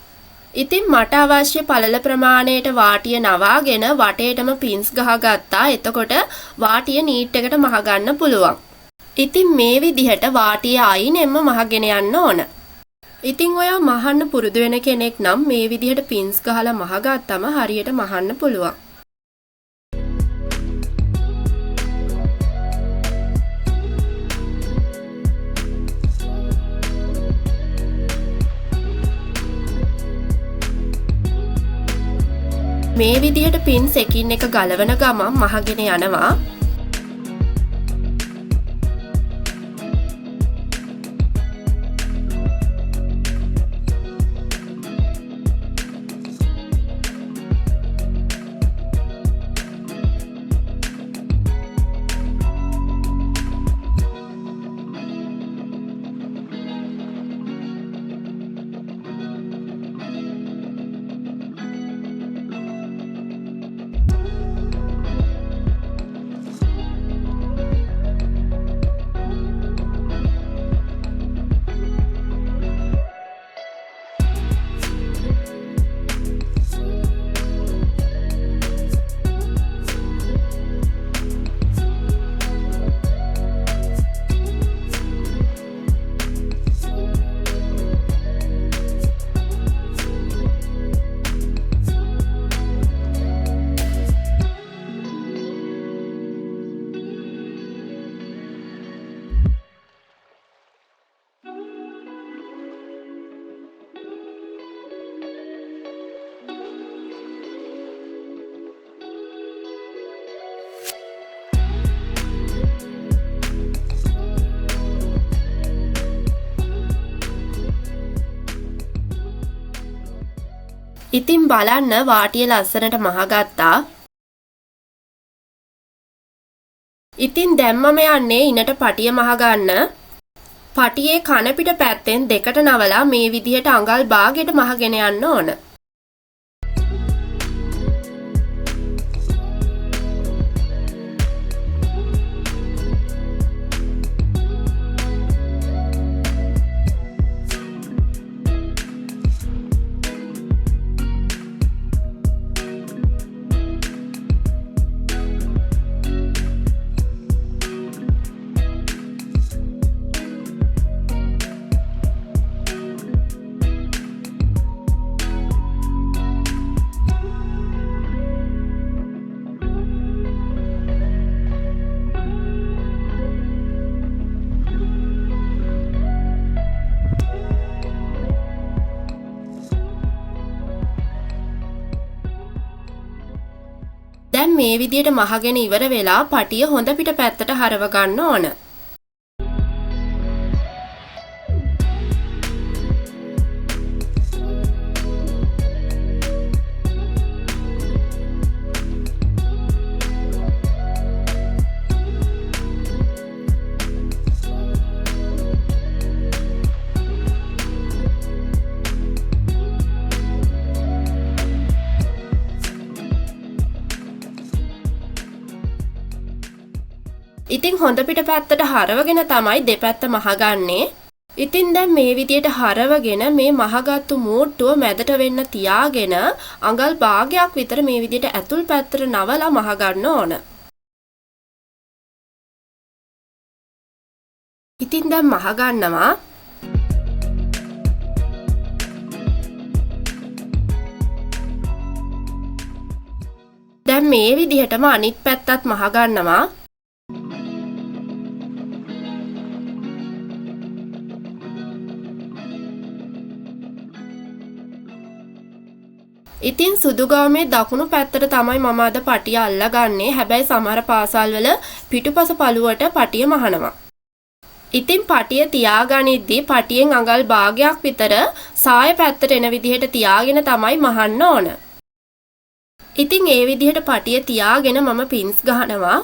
ඉතින් මට අවශ්‍ය පළල ප්‍රමාණයට වාටිය නවාගෙන වටේටම පින්ස් ගහගත්තා. එතකොට වාටිය නීට් එකට මහ ගන්න පුළුවන්. ඉතින් මේ විදිහට වාටිය අයිනෙන්ම මහගෙන යන්න ඕන. ඉතින් ඔයා මහන්න පුරුදු වෙන කෙනෙක් නම් මේ විදිහට පින්ස් ගහලා මහගත්තම හරියට මහන්න පුළුවන්. මේ විදිහට පින්ස් එකින් එක ගලවන ගමන් මහගෙන යනවා. ඉතින් බලන්න වාටිය ලස්සනට මහගත්තා. ඉතින් දැන් මම යන්නේ ඉනට පටිය මහගන්න. පටියේ කන පිට පැත්තෙන් දෙකට නවලා මේ විදිහට අඟල් භාගයට මහගෙන යන්න ඕන. දැන් මේ විදිහට මහගෙන ඉවර වෙලා පටිය හොඳ පිට පැත්තට හරව ගන්න ඕන. ඉතින් හොඳ පිට පැත්තට හරවගෙන තමයි දෙපැත්ත මහගන්නේ. ඉතින් දැන් මේ විදියට හරවගෙන මේ මහගත්තු මූට්ටුව මැදට වෙන්න තියාගෙන අඟල් භාගයක් විතර මේ විදියට ඇතුල් පැත්තට නවලා මහගන්න ඕන. ඉතින් දැන් මහගන්නවා. දැන් මේ විදිහටම අනිත් පැත්තත් මහගන්නවා. ඉතින් සුදු ගාමේ දකුණු පැත්තට තමයි මම අද පටිය අල්ලගන්නේ. හැබැයි සමහර පාසල්වල පිටුපස පළුවට පටිය මහනවා. ඉතින් පටිය තියාගනිද්දී පටියෙන් අඟල් භාගයක් විතර සාය පැත්තට එන විදිහට තියාගෙන තමයි මහන්න ඕන. ඉතින් ඒ විදිහට පටිය තියාගෙන මම පින්ස් ගහනවා.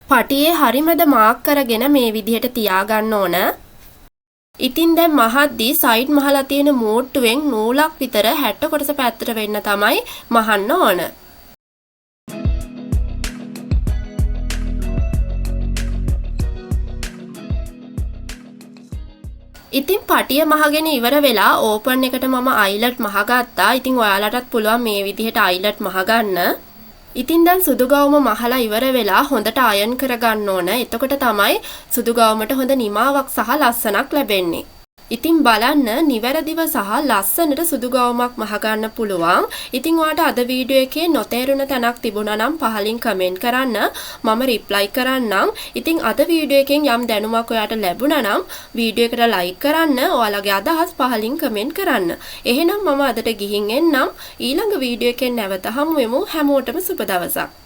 පටියේ හරිමද මාක් කරගෙන මේ විදිහට තියාගන්න ඕන. ඉතින් දැන් මහද්දී සයිඩ් මහලා තියෙන මෝට්ටුවෙන් නූලක් විතර 60 කොටස පැත්තට වෙන්න තමයි මහන්න ඕන. ඉතින් පටිය මහගෙන ඉවර වෙලා ඕපන් එකට මම අයිලට් මහගත්තා. ඉතින් ඔයාලටත් පුළුවන් මේ විදිහට අයිලට් මහගන්න. ඉතින් දැන් සුදු ගවුම මහලා ඉවර වෙලා හොඳට අයන් කරගන්න ඕන. එතකොට තමයි සුදු ගවුමට හොඳ නිමාවක් සහ ලස්සනක් ලැබෙන්නේ. ඉතින් බලන්න නිවැරදිව සහ ලස්සනට සුදු ගවුමක් මහගන්න පුළුවන්. ඉතින් ඔයාලට අද වීඩියෝ එකේ නොතේරුණ තැනක් තිබුණා නම් පහලින් කමෙන්ට් කරන්න. මම රිප්ලයි කරන්නම්. ඉතින් අද වීඩියෝ එකෙන් යම් දැනුමක් ඔයාලට ලැබුණා නම් වීඩියෝ එකට ලයික් කරන්න. ඔයාලගේ අදහස් පහලින් කමෙන්ට් කරන්න. එහෙනම් මම අදට ගිහින් එන්නම්. ඊළඟ වීඩියෝ එකෙන් නැවත හමු වෙමු. හැමෝටම සුබ දවසක්.